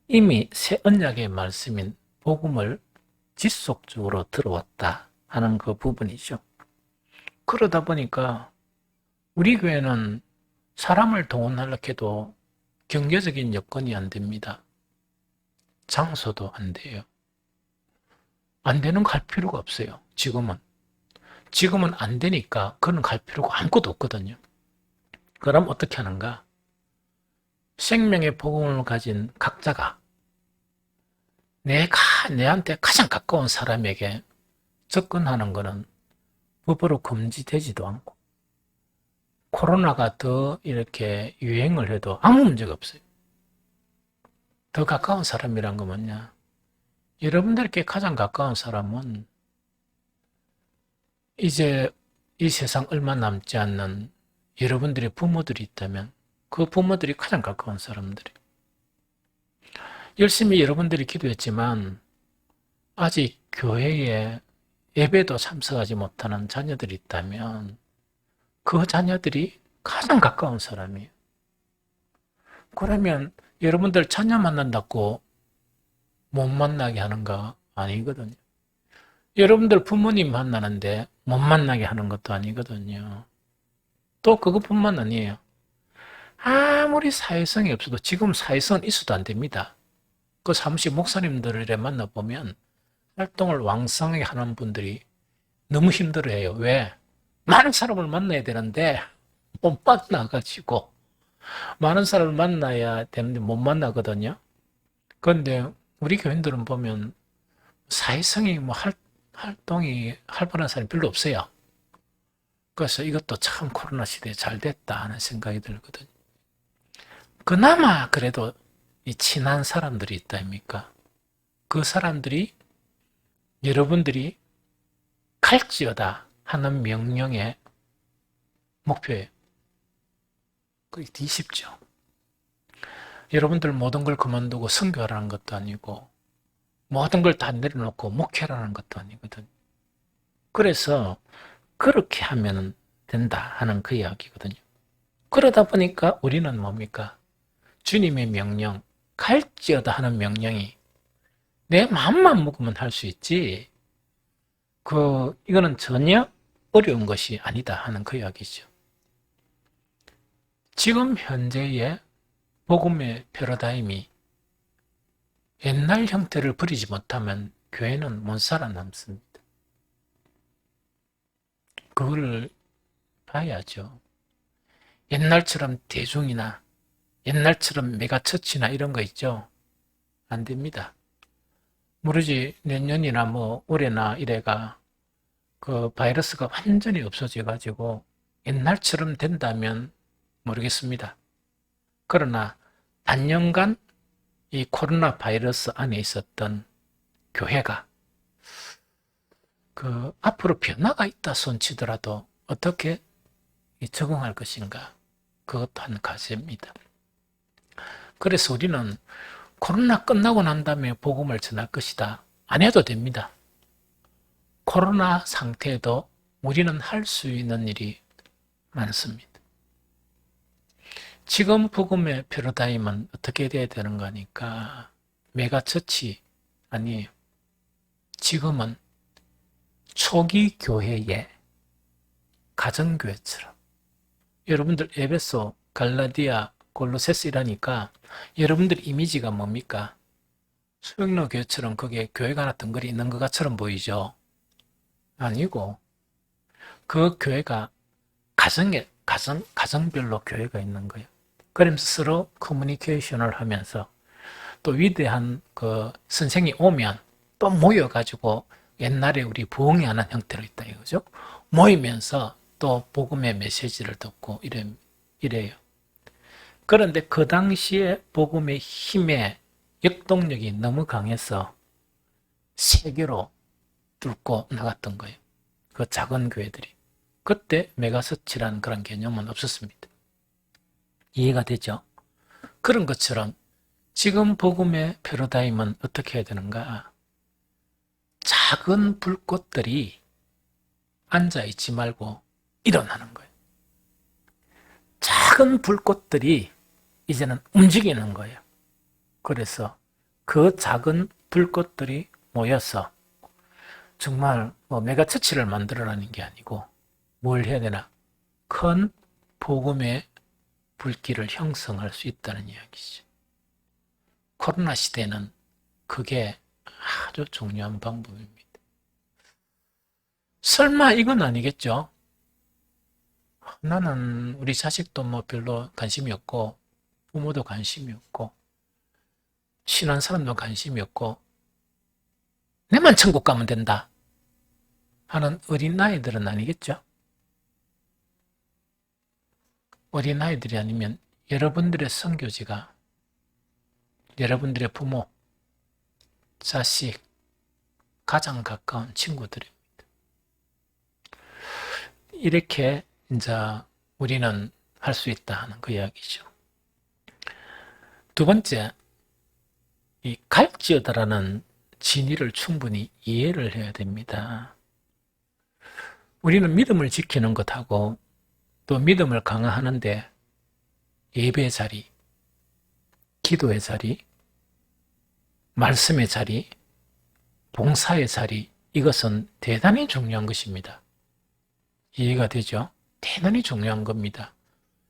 이미 새 언약의 말씀인 복음을 지속적으로 들어왔다 하는 그 부분이죠. 그러다 보니까 우리 교회는 사람을 동원하려고 해도 경제적인 여건이 안 됩니다. 장소도 안 돼요. 안 되는 거 할 필요가 없어요. 지금은 안 되니까 그런 갈 필요가 아무것도 없거든요. 그럼 어떻게 하는가? 생명의 복음을 가진 각자가 내한테 가장 가까운 사람에게 접근하는 것은 법으로 금지되지도 않고 코로나가 더 이렇게 유행을 해도 아무 문제가 없어요. 더 가까운 사람이란 거 뭐냐? 여러분들께 가장 가까운 사람은 이제 이 세상 얼마 남지 않는 여러분들의 부모들이 있다면 그 부모들이 가장 가까운 사람들이. 열심히 여러분들이 기도했지만 아직 교회에 예배도 참석하지 못하는 자녀들이 있다면 그 자녀들이 가장 가까운 사람이에요. 그러면 여러분들 자녀 만난다고 못 만나게 하는 거 아니거든요. 여러분들 부모님 만나는데 못 만나게 하는 것도 아니거든요. 또 그것뿐만 아니에요. 아무리 사회성이 없어도 지금 사회성은 있어도 안 됩니다. 그 사무실 목사님들을 만나보면 활동을 왕성하게 하는 분들이 너무 힘들어해요. 왜? 많은 사람을 만나야 되는데 못 만나가지고 많은 사람을 만나야 되는데 못 만나거든요. 그런데 우리 교인들은 보면 사회성이 활동이 활발한 사람이 별로 없어요. 그래서 이것도 참 코로나 시대에 잘 됐다 하는 생각이 들거든요. 그나마 그래도 이 친한 사람들이 있다 아닙니까? 그 사람들이 여러분들이 갈지어다 하는 명령의 목표예요. 그게 더 쉽죠. 여러분들 모든 걸 그만두고 선교하라는 것도 아니고 모든 걸 다 내려놓고 목회라는 것도 아니거든. 그래서 그렇게 하면 된다 하는 그 이야기거든요. 그러다 보니까 우리는 뭡니까? 주님의 명령, 갈지어다 하는 명령이 내 마음만 먹으면 할 수 있지, 이거는 전혀 어려운 것이 아니다 하는 그 이야기죠. 지금 현재의 복음의 패러다임이 옛날 형태를 버리지 못하면 교회는 못 살아남습니다. 그걸 봐야죠. 옛날처럼 대중이나 옛날처럼 메가처치나 이런 거 있죠. 안 됩니다. 모르지 내년이나 뭐 올해나 이래가 그 바이러스가 완전히 없어져 가지고 옛날처럼 된다면 모르겠습니다. 그러나 단연간 이 코로나 바이러스 안에 있었던 교회가 앞으로 변화가 있다 손치더라도 어떻게 적응할 것인가, 그것도 한 과제입니다. 그래서 우리는 코로나 끝나고 난 다음에 복음을 전할 것이다, 안 해도 됩니다. 코로나 상태에도 우리는 할 수 있는 일이 많습니다. 지금 복음의 패러다임은 어떻게 돼야 되는 거니까 메가처치 아니에요. 지금은 초기 교회의 가정교회처럼, 여러분들 에베소, 갈라디아, 골로새서 이라니까 여러분들 이미지가 뭡니까? 수영로 교회처럼 거기에 교회가 하나 덩그리 있는 것처럼 보이죠? 아니고 그 교회가 가정별로 교회가 있는 거예요. 그러면서 서로 커뮤니케이션을 하면서 또 위대한 그 선생이 오면 또 모여가지고 옛날에 우리 부흥회하는 형태로 있다 이거죠. 모이면서 또 복음의 메시지를 듣고 이래요. 그런데 그 당시에 복음의 힘의 역동력이 너무 강해서 세계로 뚫고 나갔던 거예요. 그 작은 교회들이. 그때 메가서치라는 그런 개념은 없었습니다. 이해가 되죠? 그런 것처럼 지금 복음의 패러다임은 어떻게 해야 되는가? 작은 불꽃들이 앉아있지 말고 일어나는 거예요. 작은 불꽃들이 이제는 움직이는 거예요. 그래서 그 작은 불꽃들이 모여서 정말 메가처치를 만들어라는 게 아니고 뭘 해야 되나? 큰 복음의 불길을 형성할 수 있다는 이야기죠. 코로나 시대는 그게 아주 중요한 방법입니다. 설마 이건 아니겠죠? 나는 우리 자식도 뭐 별로 관심이 없고 부모도 관심이 없고 친한 사람도 관심이 없고 내만 천국 가면 된다 하는 어린아이들은 아니겠죠? 어린아이들이 아니면 여러분들의 선교지가 여러분들의 부모, 자식, 가장 가까운 친구들입니다. 이렇게 이제 우리는 할 수 있다 하는 그 이야기죠. 두 번째, 이 갈지어다라는 진리를 충분히 이해를 해야 됩니다. 우리는 믿음을 지키는 것하고 또 믿음을 강화하는데 예배의 자리, 기도의 자리, 말씀의 자리, 봉사의 자리, 이것은 대단히 중요한 것입니다. 이해가 되죠? 대단히 중요한 겁니다.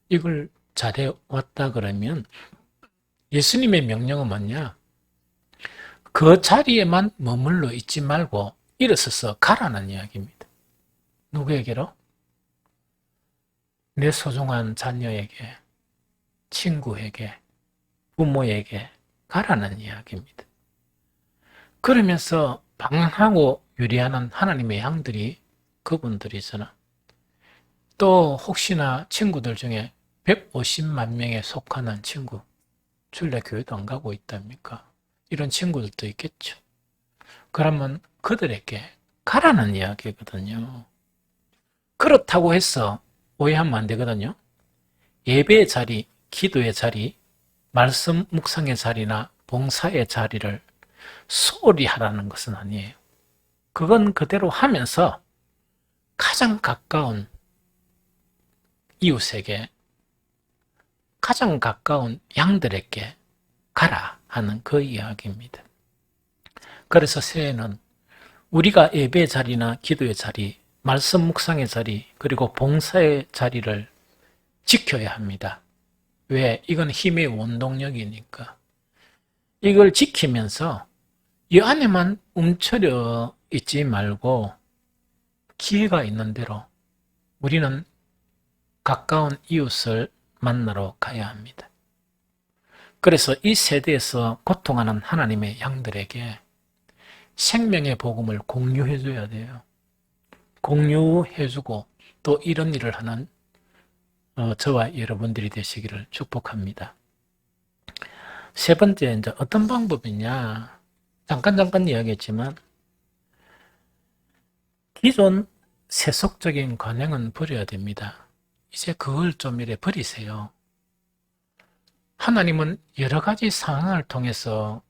이걸 잘해왔다 그러면 예수님의 명령은 뭐냐? 그 자리에만 머물러 있지 말고 일어서서 가라는 이야기입니다. 누구에게로? 내 소중한 자녀에게, 친구에게, 부모에게 가라는 이야기입니다. 그러면서 방황하고 유리하는 하나님의 양들이 그분들이잖아. 또 혹시나 친구들 중에 150만 명에 속하는 친구, 주일날 교회도 안 가고 있답니까? 이런 친구들도 있겠죠. 그러면 그들에게 가라는 이야기거든요. 그렇다고 해서 오해하면 안 되거든요. 예배의 자리, 기도의 자리, 말씀 묵상의 자리나 봉사의 자리를 소홀히 하라는 것은 아니에요. 그건 그대로 하면서 가장 가까운 이웃에게, 가장 가까운 양들에게 가라 하는 그 이야기입니다. 그래서 새해는 우리가 예배의 자리나 기도의 자리, 말씀 묵상의 자리, 그리고 봉사의 자리를 지켜야 합니다. 왜? 이건 힘의 원동력이니까. 이걸 지키면서 이 안에만 움츠려 있지 말고 기회가 있는 대로 우리는 가까운 이웃을 만나러 가야 합니다. 그래서 이 세대에서 고통하는 하나님의 양들에게 생명의 복음을 공유해줘야 돼요. 공유해주고 또 이런 일을 하는 저와 여러분들이 되시기를 축복합니다. 세 번째, 이제 어떤 방법이냐. 잠깐 이야기했지만, 기존 세속적인 관행은 버려야 됩니다. 이제 그걸 좀 이래 버리세요. 하나님은 여러 가지 상황을 통해서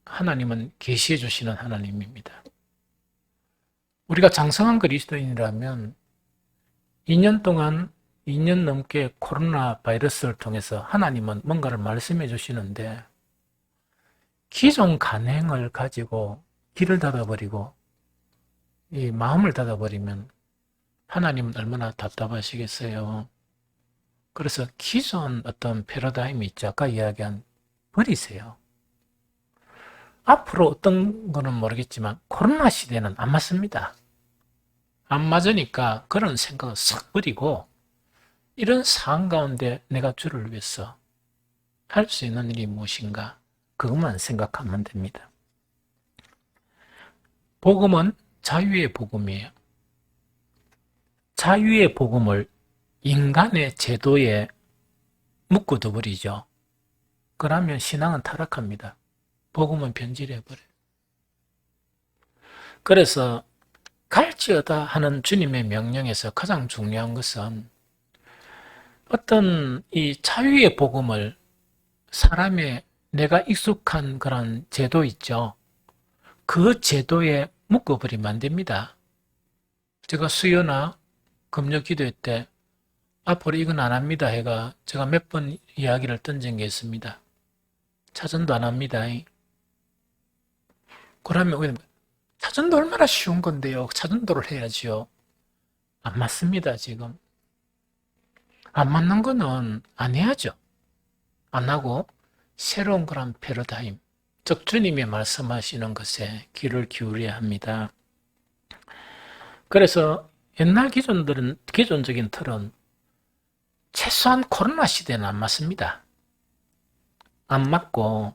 하나님은 계시해 주시는 하나님입니다. 우리가 장성한 그리스도인이라면 2년 동안 2년 넘게 코로나 바이러스를 통해서 하나님은 뭔가를 말씀해 주시는데 기존 관행을 가지고 길을 닫아버리고 이 마음을 닫아버리면 하나님은 얼마나 답답하시겠어요. 그래서 기존 어떤 패러다임이 있죠. 아까 이야기한 버리세요. 앞으로 어떤 거는 모르겠지만 코로나 시대는 안 맞습니다. 안 맞으니까 그런 생각을 싹 버리고 이런 상황 가운데 내가 주를 위해서 할 수 있는 일이 무엇인가 그것만 생각하면 됩니다. 복음은 자유의 복음이에요. 자유의 복음을 인간의 제도에 묶어둬 버리죠. 그러면 신앙은 타락합니다. 복음은 변질해버려요. 그래서 갈지어다 하는 주님의 명령에서 가장 중요한 것은 어떤 이 자유의 복음을 사람의 내가 익숙한 그런 제도 있죠. 그 제도에 묶어버리면 안 됩니다. 제가 수요나 금요 기도회 때 앞으로 이건 안 합니다 해가 제가 몇 번 이야기를 던진 게 있습니다. 차전도 안 합니다. 그러면 차전도 얼마나 쉬운 건데요. 차전도를 해야지요. 안 맞습니다, 지금. 안 맞는 거는 안 해야죠. 안 하고 새로운 그런 패러다임, 즉 주님이 말씀하시는 것에 귀를 기울여야 합니다. 그래서 옛날 기존적인 틀은 최소한 코로나 시대는 안 맞습니다. 안 맞고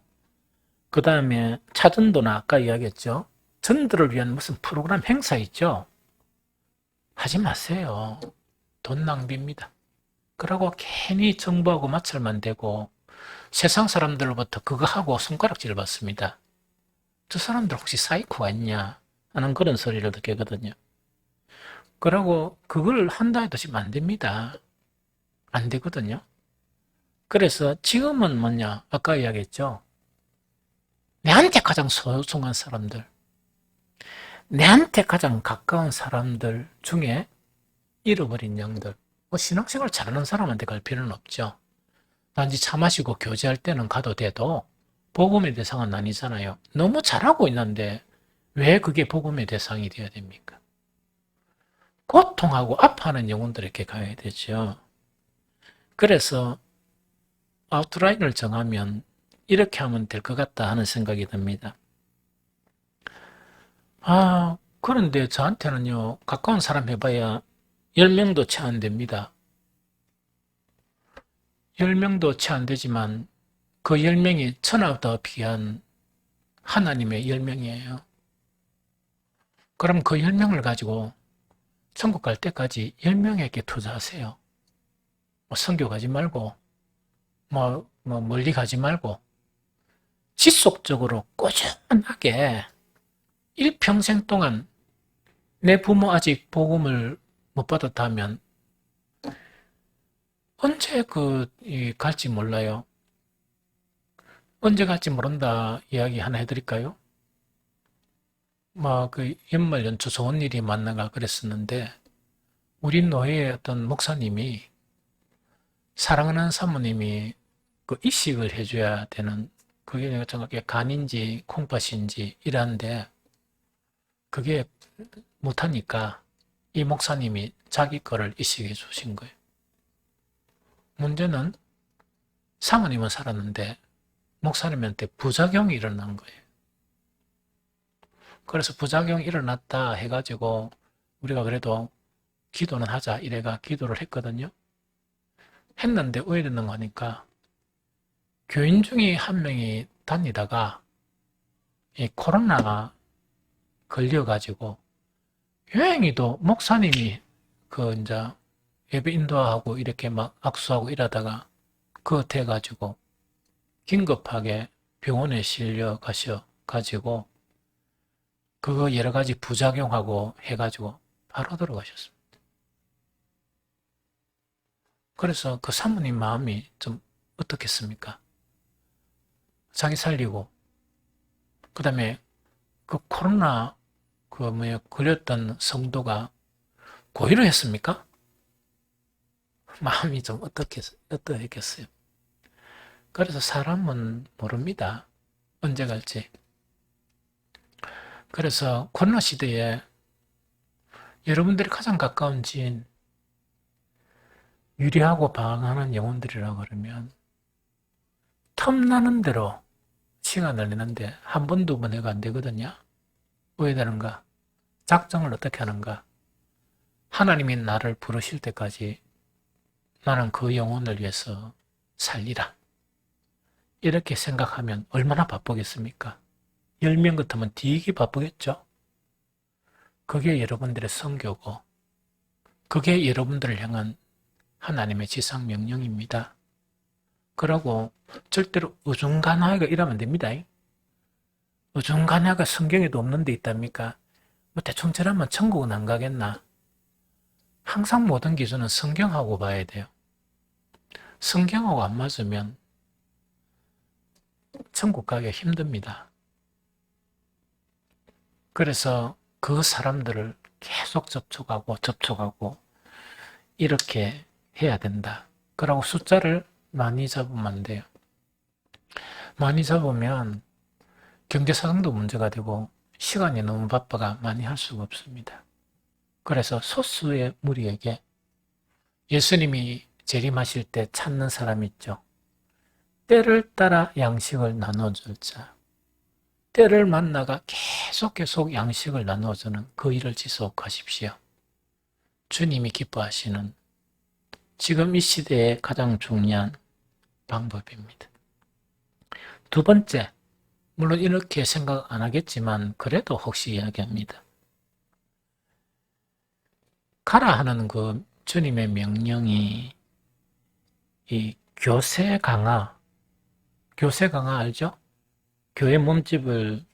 그 다음에 차전도나 아까 이야기했죠. 전도를 위한 무슨 프로그램 행사 있죠. 하지 마세요. 돈 낭비입니다. 그러고 괜히 정부하고 마찰만 되고 세상 사람들로부터 그거 하고 손가락질을 받습니다. 저 사람들 혹시 사이코가 있냐 하는 그런 소리를 듣거든요. 그러고 그걸 한다 해도 지금 안 됩니다. 안 되거든요. 그래서 지금은 뭐냐 아까 이야기했죠. 내한테 가장 소중한 사람들, 내한테 가장 가까운 사람들 중에 잃어버린 영들, 뭐 신앙생활 잘하는 사람한테 갈 필요는 없죠. 단지 차 마시고 교제할 때는 가도 돼도 복음의 대상은 아니잖아요. 너무 잘하고 있는데 왜 그게 복음의 대상이 되어야 됩니까? 고통하고 아파하는 영혼들에게 가야 되죠. 그래서 아웃라인을 정하면 이렇게 하면 될 것 같다 하는 생각이 듭니다. 그런데 저한테는요, 가까운 사람 해봐야 10명도 채 안 됩니다. 10명도 채 안 되지만 그 10명이 천하보다 귀한 하나님의 10명이에요. 그럼 그 10명을 가지고 천국 갈 때까지 10명에게 투자하세요. 선교 가지 말고, 멀리 가지 말고, 지속적으로 꾸준하게 일평생 동안 내 부모 아직 복음을 못 받았다면 언제 갈지 몰라요. 언제 갈지 모른다 이야기 하나 해드릴까요? 막 그 연말 연초 좋은 일이 만나가 그랬었는데 우리 노회의 어떤 목사님이 사랑하는 사모님이 그 이식을 해줘야 되는 그게 정확히 간인지 콩팥인지 이란데 그게 못하니까 이 목사님이 자기 거를 이식해 주신 거예요. 문제는 사모님은 살았는데 목사님한테 부작용이 일어난 거예요. 그래서 부작용이 일어났다 해가지고 우리가 그래도 기도는 하자 이래가 기도를 했거든요. 했는데 왜 이러는 거니까 교인 중에 한 명이 다니다가 이 코로나가 걸려가지고 여행이도 목사님이 그 이제 예배 인도하고 이렇게 막 악수하고 이러다가 그거 돼가지고 긴급하게 병원에 실려 가셔가지고 그거 여러 가지 부작용하고 해가지고 바로 돌아가셨습니다. 그래서 그 사모님 마음이 좀 어떻겠습니까? 자기 살리고 그 다음에 그 코로나 걸렸던 성도가 고의로 했습니까? 마음이 좀 어떠했겠어요? 그래서 사람은 모릅니다. 언제 갈지. 그래서 코로나 시대에 여러분들이 가장 가까운 지인, 유리하고 방황하는 영혼들이라 그러면 틈나는 대로 시간을 내는데 한 번, 두 번 해가 안 되거든요. 왜 되는가? 작정을 어떻게 하는가? 하나님이 나를 부르실 때까지 나는 그 영혼을 위해서 살리라. 이렇게 생각하면 얼마나 바쁘겠습니까? 10명 같으면 되게 바쁘겠죠? 그게 여러분들의 선교고, 그게 여러분들을 향한 하나님의 지상 명령입니다. 그러고 절대로 어중간하게 이러면 안 됩니다. 어중간하게 성경에도 없는 데 있답니까? 뭐 대충 저라면 천국은 안 가겠나? 항상 모든 기준은 성경하고 봐야 돼요. 성경하고 안 맞으면 천국 가기가 힘듭니다. 그래서 그 사람들을 계속 접촉하고 이렇게 해야 된다. 그러고 숫자를 많이 잡으면 안 돼요. 많이 잡으면 경제사정도 문제가 되고 시간이 너무 바빠가 많이 할 수가 없습니다. 그래서 소수의 무리에게 예수님이 재림하실 때 찾는 사람 있죠. 때를 따라 양식을 나눠줄 자. 때를 만나가 계속 양식을 나눠주는 그 일을 지속하십시오. 주님이 기뻐하시는 지금 이 시대에 가장 중요한 방법입니다. 두 번째, 물론 이렇게 생각 안 하겠지만 그래도 혹시 이야기합니다. 가라 하는 그 주님의 명령이 이 교세 강화 알죠? 교회 몸집을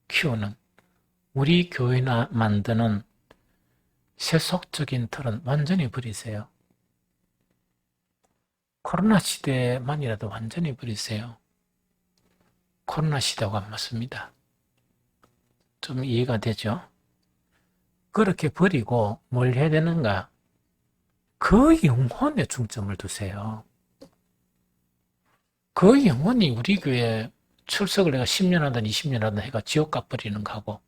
키우는 우리 교회나 만드는 세속적인 틀은 완전히 버리세요. 코로나 시대만이라도 완전히 버리세요. 코로나 시대하고 안 맞습니다. 좀 이해가 되죠? 그렇게 버리고 뭘 해야 되는가? 그 영혼에 중점을 두세요. 그 영혼이 우리 교회 출석을 내가 10년 하든 20년 하든 해가 지옥 가버리는 거하고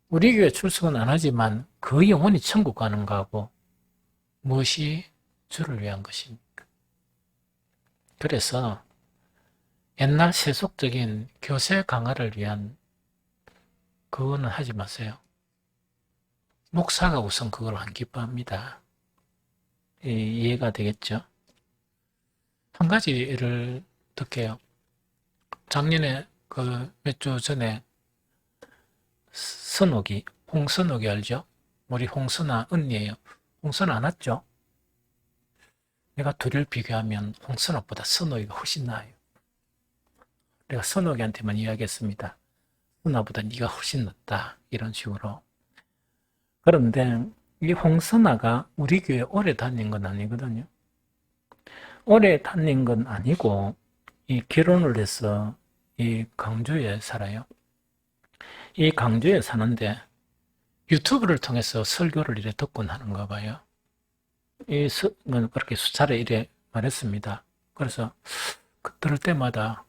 우리 교회 출석은 안 하지만 그 영혼이 천국 가는 거하고 무엇이 주를 위한 것입니까? 그래서 옛날 세속적인 교세 강화를 위한 그거는 하지 마세요. 목사가 우선 그걸 안 기뻐합니다. 이해가 되겠죠? 한 가지 예를 들게요. 작년에 그 몇 주 전에 홍선옥이 알죠? 우리 홍선아 언니예요. 홍선아 안 왔죠? 내가 둘을 비교하면 홍선옥보다 선옥이가 훨씬 나아요. 내가 선옥이한테만 이야기했습니다. 선아보다 네가 훨씬 낫다. 이런 식으로. 그런데 이 홍선아가 우리 교회 오래 다닌 건 아니거든요. 오래 다닌 건 아니고 이 결혼을 해서 이 광주에 살아요. 이 강주에 사는데 유튜브를 통해서 설교를 이래 듣곤 하는가 봐요. 그렇게 수차례 이래 말했습니다. 그래서 들을 때마다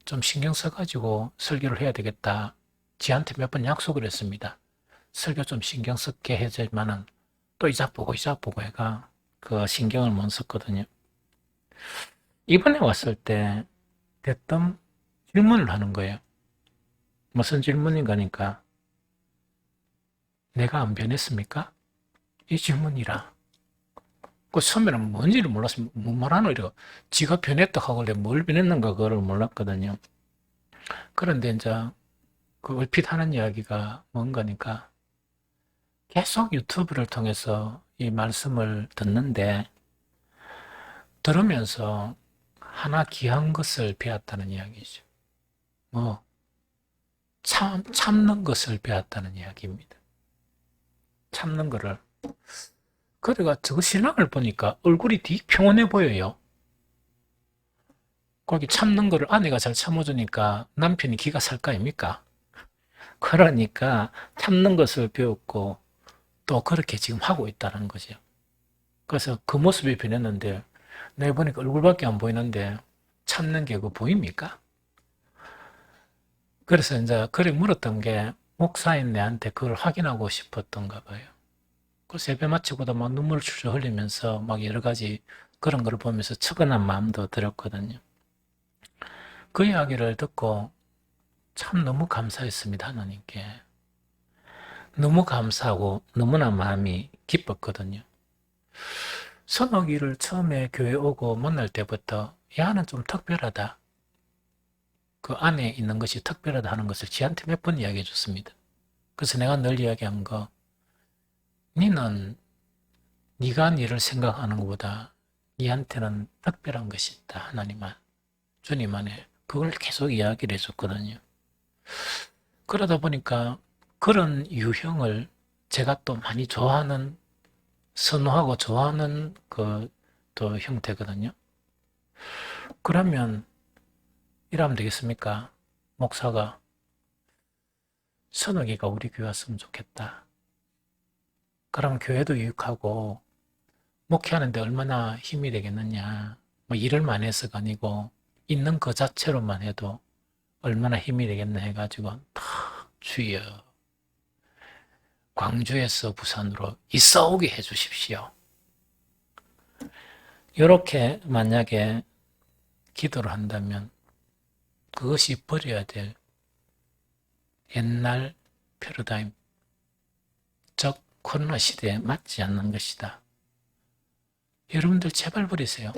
좀 신경 써가지고 설교를 해야 되겠다. 지한테 몇 번 약속을 했습니다. 설교 좀 신경 쓰게 해야지만은 또 이자 보고 해가 그 신경을 못 썼거든요. 이번에 왔을 때 대뜸 질문을 하는 거예요. 무슨 질문인가 하니까 내가 안 변했습니까? 이 질문이라. 그 처음에는 뭔지를 몰랐으면 뭐 말하노 이러고 지가 변했다 하길래 뭘 변했는가 그걸 몰랐거든요. 그런데 이제 그 얼핏 하는 이야기가 뭔가니까 계속 유튜브를 통해서 이 말씀을 듣는데 들으면서 하나 귀한 것을 배웠다는 이야기죠. 뭐 참는 것을 배웠다는 이야기입니다. 참는 거를. 그래가 저 신랑을 보니까 얼굴이 되게 평온해 보여요. 거기 참는 거를 아내가 잘 참아주니까 남편이 기가 살 거 아닙니까? 그러니까 참는 것을 배웠고 또 그렇게 지금 하고 있다는 거죠. 그래서 그 모습이 변했는데 내가 보니까 얼굴밖에 안 보이는데 참는 게 그거 보입니까? 그래서 이제 그래 물었던 게 목사인 내한테 그걸 확인하고 싶었던가 봐요. 그래서 예배 마치고도 막 눈물을 줄줄 흘리면서 막 여러 가지 그런 걸 보면서 측은한 마음도 들었거든요. 그 이야기를 듣고 참 너무 감사했습니다, 하나님께. 너무 감사하고 너무나 마음이 기뻤거든요. 선옥이를 처음에 교회 오고 만날 때부터 야는 좀 특별하다. 그 안에 있는 것이 특별하다 하는 것을 지한테 몇 번 이야기해 줬습니다. 그래서 내가 늘 이야기한 거, 니는 네가 니를 생각하는 것보다 니한테는 특별한 것이 있다. 하나님만, 주님 안에. 그걸 계속 이야기를 해줬거든요. 그러다 보니까 그런 유형을 제가 또 많이 좋아하는, 선호하고 좋아하는 또 형태거든요. 그러면 이러면 되겠습니까? 목사가 선욱이가 우리 교회 왔으면 좋겠다. 그러면 교회도 유익하고 목회하는데 얼마나 힘이 되겠느냐. 뭐 일을 많이 해서가 아니고 있는 그 자체로만 해도 얼마나 힘이 되겠나 해가지고 탁 주여 광주에서 부산으로 이사 오게 해주십시오. 이렇게 만약에 기도를 한다면 그것이 버려야 될 옛날 패러다임, 즉 코로나 시대에 맞지 않는 것이다. 여러분들 제발 버리세요.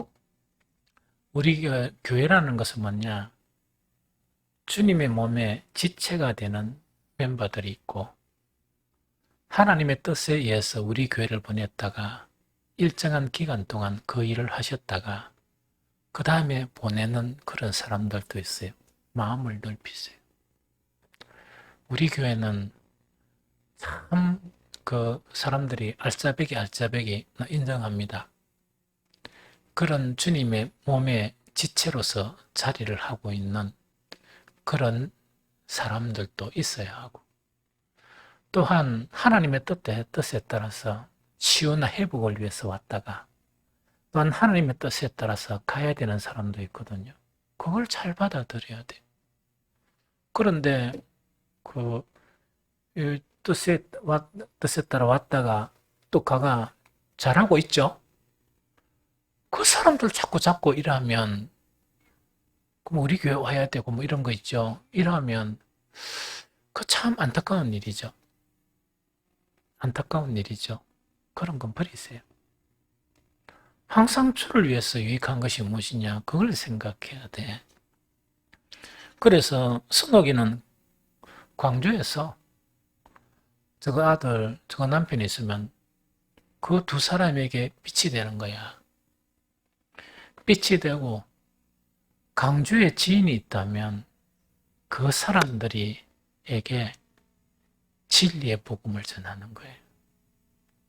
우리가 교회라는 것은 뭐냐? 주님의 몸에 지체가 되는 멤버들이 있고 하나님의 뜻에 의해서 우리 교회를 보냈다가 일정한 기간 동안 그 일을 하셨다가 그 다음에 보내는 그런 사람들도 있어요. 마음을 넓히세요. 우리 교회는 참 그 사람들이 알짜배기 인정합니다. 그런 주님의 몸의 지체로서 자리를 하고 있는 그런 사람들도 있어야 하고 또한 하나님의 뜻에 따라서 치유나 회복을 위해서 왔다가 또한 하나님의 뜻에 따라서 가야 되는 사람도 있거든요. 그걸 잘 받아들여야 돼. 그런데 그 뜻에 따라 왔다가 또 가가 잘하고 있죠. 그 사람들 자꾸 잡고 일하면 그럼 우리 교회 와야 되고 뭐 이런 거 있죠. 이러면 그 참 안타까운 일이죠. 안타까운 일이죠. 그런 건 버리세요. 항상 주를 위해서 유익한 것이 무엇이냐 그걸 생각해야 돼. 그래서 선옥이는 광주에서 저거 아들, 저거 남편이 있으면 그 두 사람에게 빛이 되는 거야. 빛이 되고 강주에 지인이 있다면 그 사람들에게 진리의 복음을 전하는 거예요.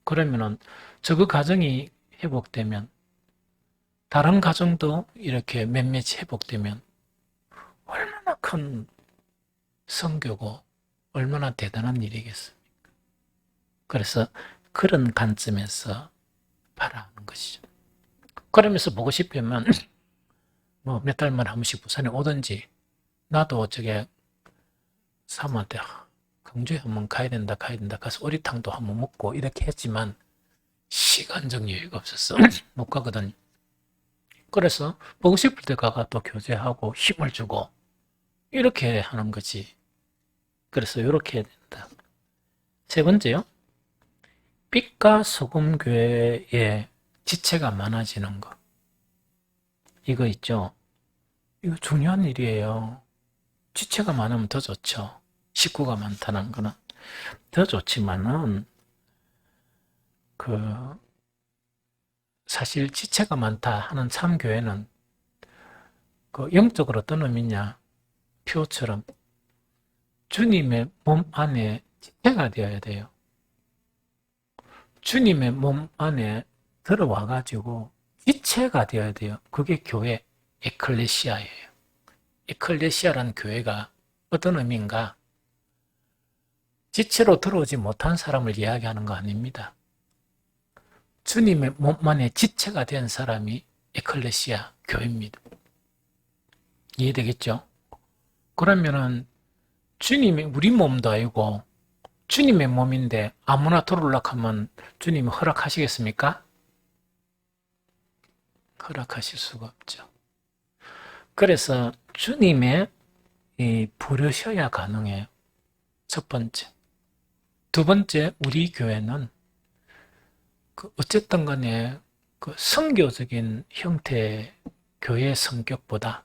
그러면은 저그 가정이 회복되면 다른 가정도 이렇게 몇몇이 회복되면 얼마나 큰 선교고 얼마나 대단한 일이겠습니까? 그래서 그런 관점에서 바라보는 것이죠. 그러면서 보고 싶으면 뭐 몇 달만 한 번씩 부산에 오든지, 나도 저게 사모한테 경주에 한번 가야 된다 가서 오리탕도 한번 먹고 이렇게 했지만 시간적 여유가 없었어. 못 가거든. 그래서 보고 싶을 때 가가 또 교제하고 힘을 주고 이렇게 하는 거지. 그래서 이렇게 해야 된다. 세 번째요. 빛과 소금 교회에 지체가 많아지는 거. 이거 있죠. 이거 중요한 일이에요. 지체가 많으면 더 좋죠. 식구가 많다는 거는 더 좋지만은 그 사실 지체가 많다 하는 참교회는 그 영적으로 어떤 의미냐, 표처럼 주님의 몸 안에 지체가 되어야 돼요. 주님의 몸 안에 들어와 가지고 지체가 되어야 돼요. 그게 교회 에클레시아예요. 에클레시아라는 교회가 어떤 의미인가? 지체로 들어오지 못한 사람을 이야기하는 거 아닙니다. 주님의 몸 안에 지체가 된 사람이 에클레시아 교회입니다. 이해되겠죠? 그러면은 주님이 우리 몸도 아니고 주님의 몸인데 아무나 들어오려고 하면 주님이 허락하시겠습니까? 허락하실 수가 없죠. 그래서 주님의 부르셔야 가능해요. 첫 번째. 두 번째, 우리 교회는 어쨌든 간에 그 선교적인 형태의 교회 성격보다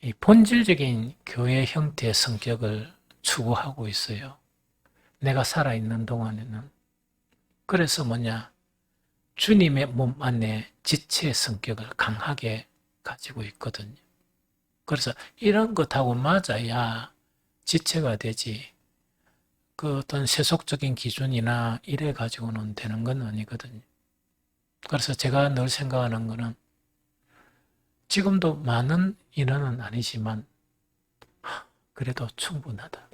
이 본질적인 교회 형태의 성격을 추구하고 있어요. 내가 살아있는 동안에는. 그래서 뭐냐? 주님의 몸 안에 지체의 성격을 강하게 가지고 있거든요. 그래서 이런 것하고 맞아야 지체가 되지, 그 어떤 세속적인 기준이나 이래 가지고는 되는 건 아니거든요. 그래서 제가 늘 생각하는 거는 지금도 많은 인원은 아니지만 그래도 충분하다.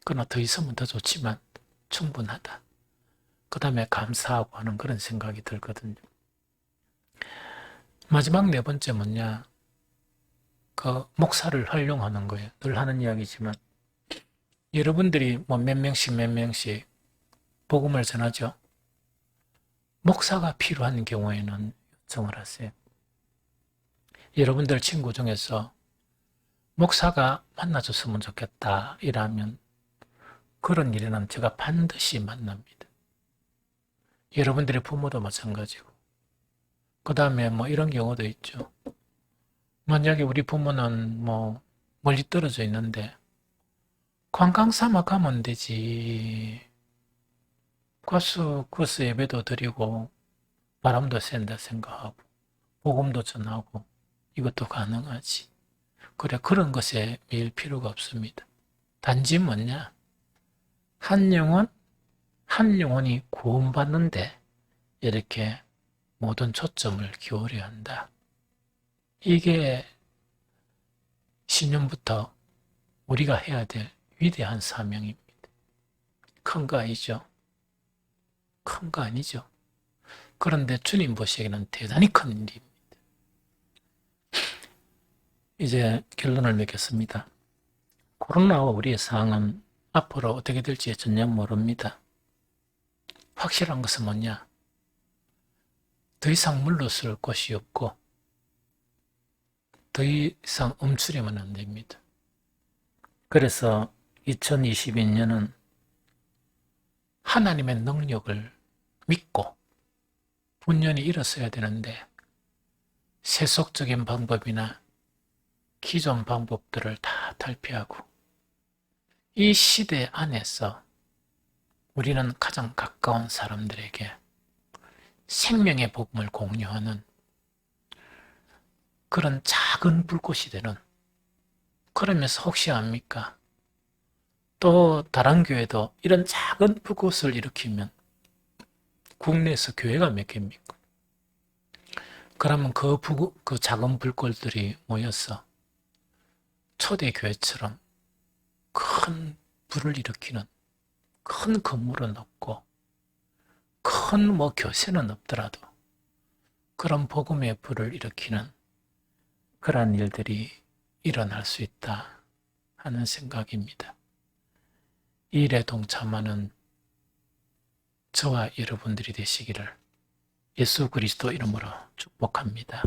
그러나 더 있으면 더 좋지만 충분하다. 그 다음에 감사하고 하는 그런 생각이 들거든요. 마지막 네 번째 뭐냐? 그 목사를 활용하는 거예요. 늘 하는 이야기지만 여러분들이 뭐 몇 명씩 복음을 전하죠. 목사가 필요한 경우에는 요청을 하세요. 여러분들 친구 중에서 목사가 만나줬으면 좋겠다 이라면 그런 일에는 제가 반드시 만납니다. 여러분들의 부모도 마찬가지고. 그 다음에 뭐 이런 경우도 있죠. 만약에 우리 부모는 뭐 멀리 떨어져 있는데 관광 삼아 가면 되지. 가서 예배도 드리고 바람도 쐰다 생각하고 복음도 전하고 이것도 가능하지. 그래, 그런 것에 매일 필요가 없습니다. 단지 뭐냐? 한 영혼이 구원받는데 이렇게 모든 초점을 기울여야 한다. 이게 신년부터 우리가 해야 될 위대한 사명입니다. 큰 거 아니죠? 큰 거 아니죠? 그런데 주님 보시기에는 대단히 큰 일입니다. 이제 결론을 맺겠습니다. 코로나와 우리의 상황은 앞으로 어떻게 될지 전혀 모릅니다. 확실한 것은 뭐냐? 더 이상 물러설 곳이 없고 더 이상 움츠리면 안 됩니다. 그래서 2022년은 하나님의 능력을 믿고 분연히 일어서야 되는데 세속적인 방법이나 기존 방법들을 다 탈피하고 이 시대 안에서 우리는 가장 가까운 사람들에게 생명의 복음을 공유하는 그런 작은 불꽃이 되는, 그러면서 혹시 압니까? 또 다른 교회도 이런 작은 불꽃을 일으키면 국내에서 교회가 몇 개입니까? 그러면 그 작은 불꽃들이 모여서 초대교회처럼 큰 불을 일으키는 큰 건물은 없고 큰 뭐 교세는 없더라도 그런 복음의 불을 일으키는 그러한 일들이 일어날 수 있다 하는 생각입니다. 이 일에 동참하는 저와 여러분들이 되시기를 예수 그리스도 이름으로 축복합니다.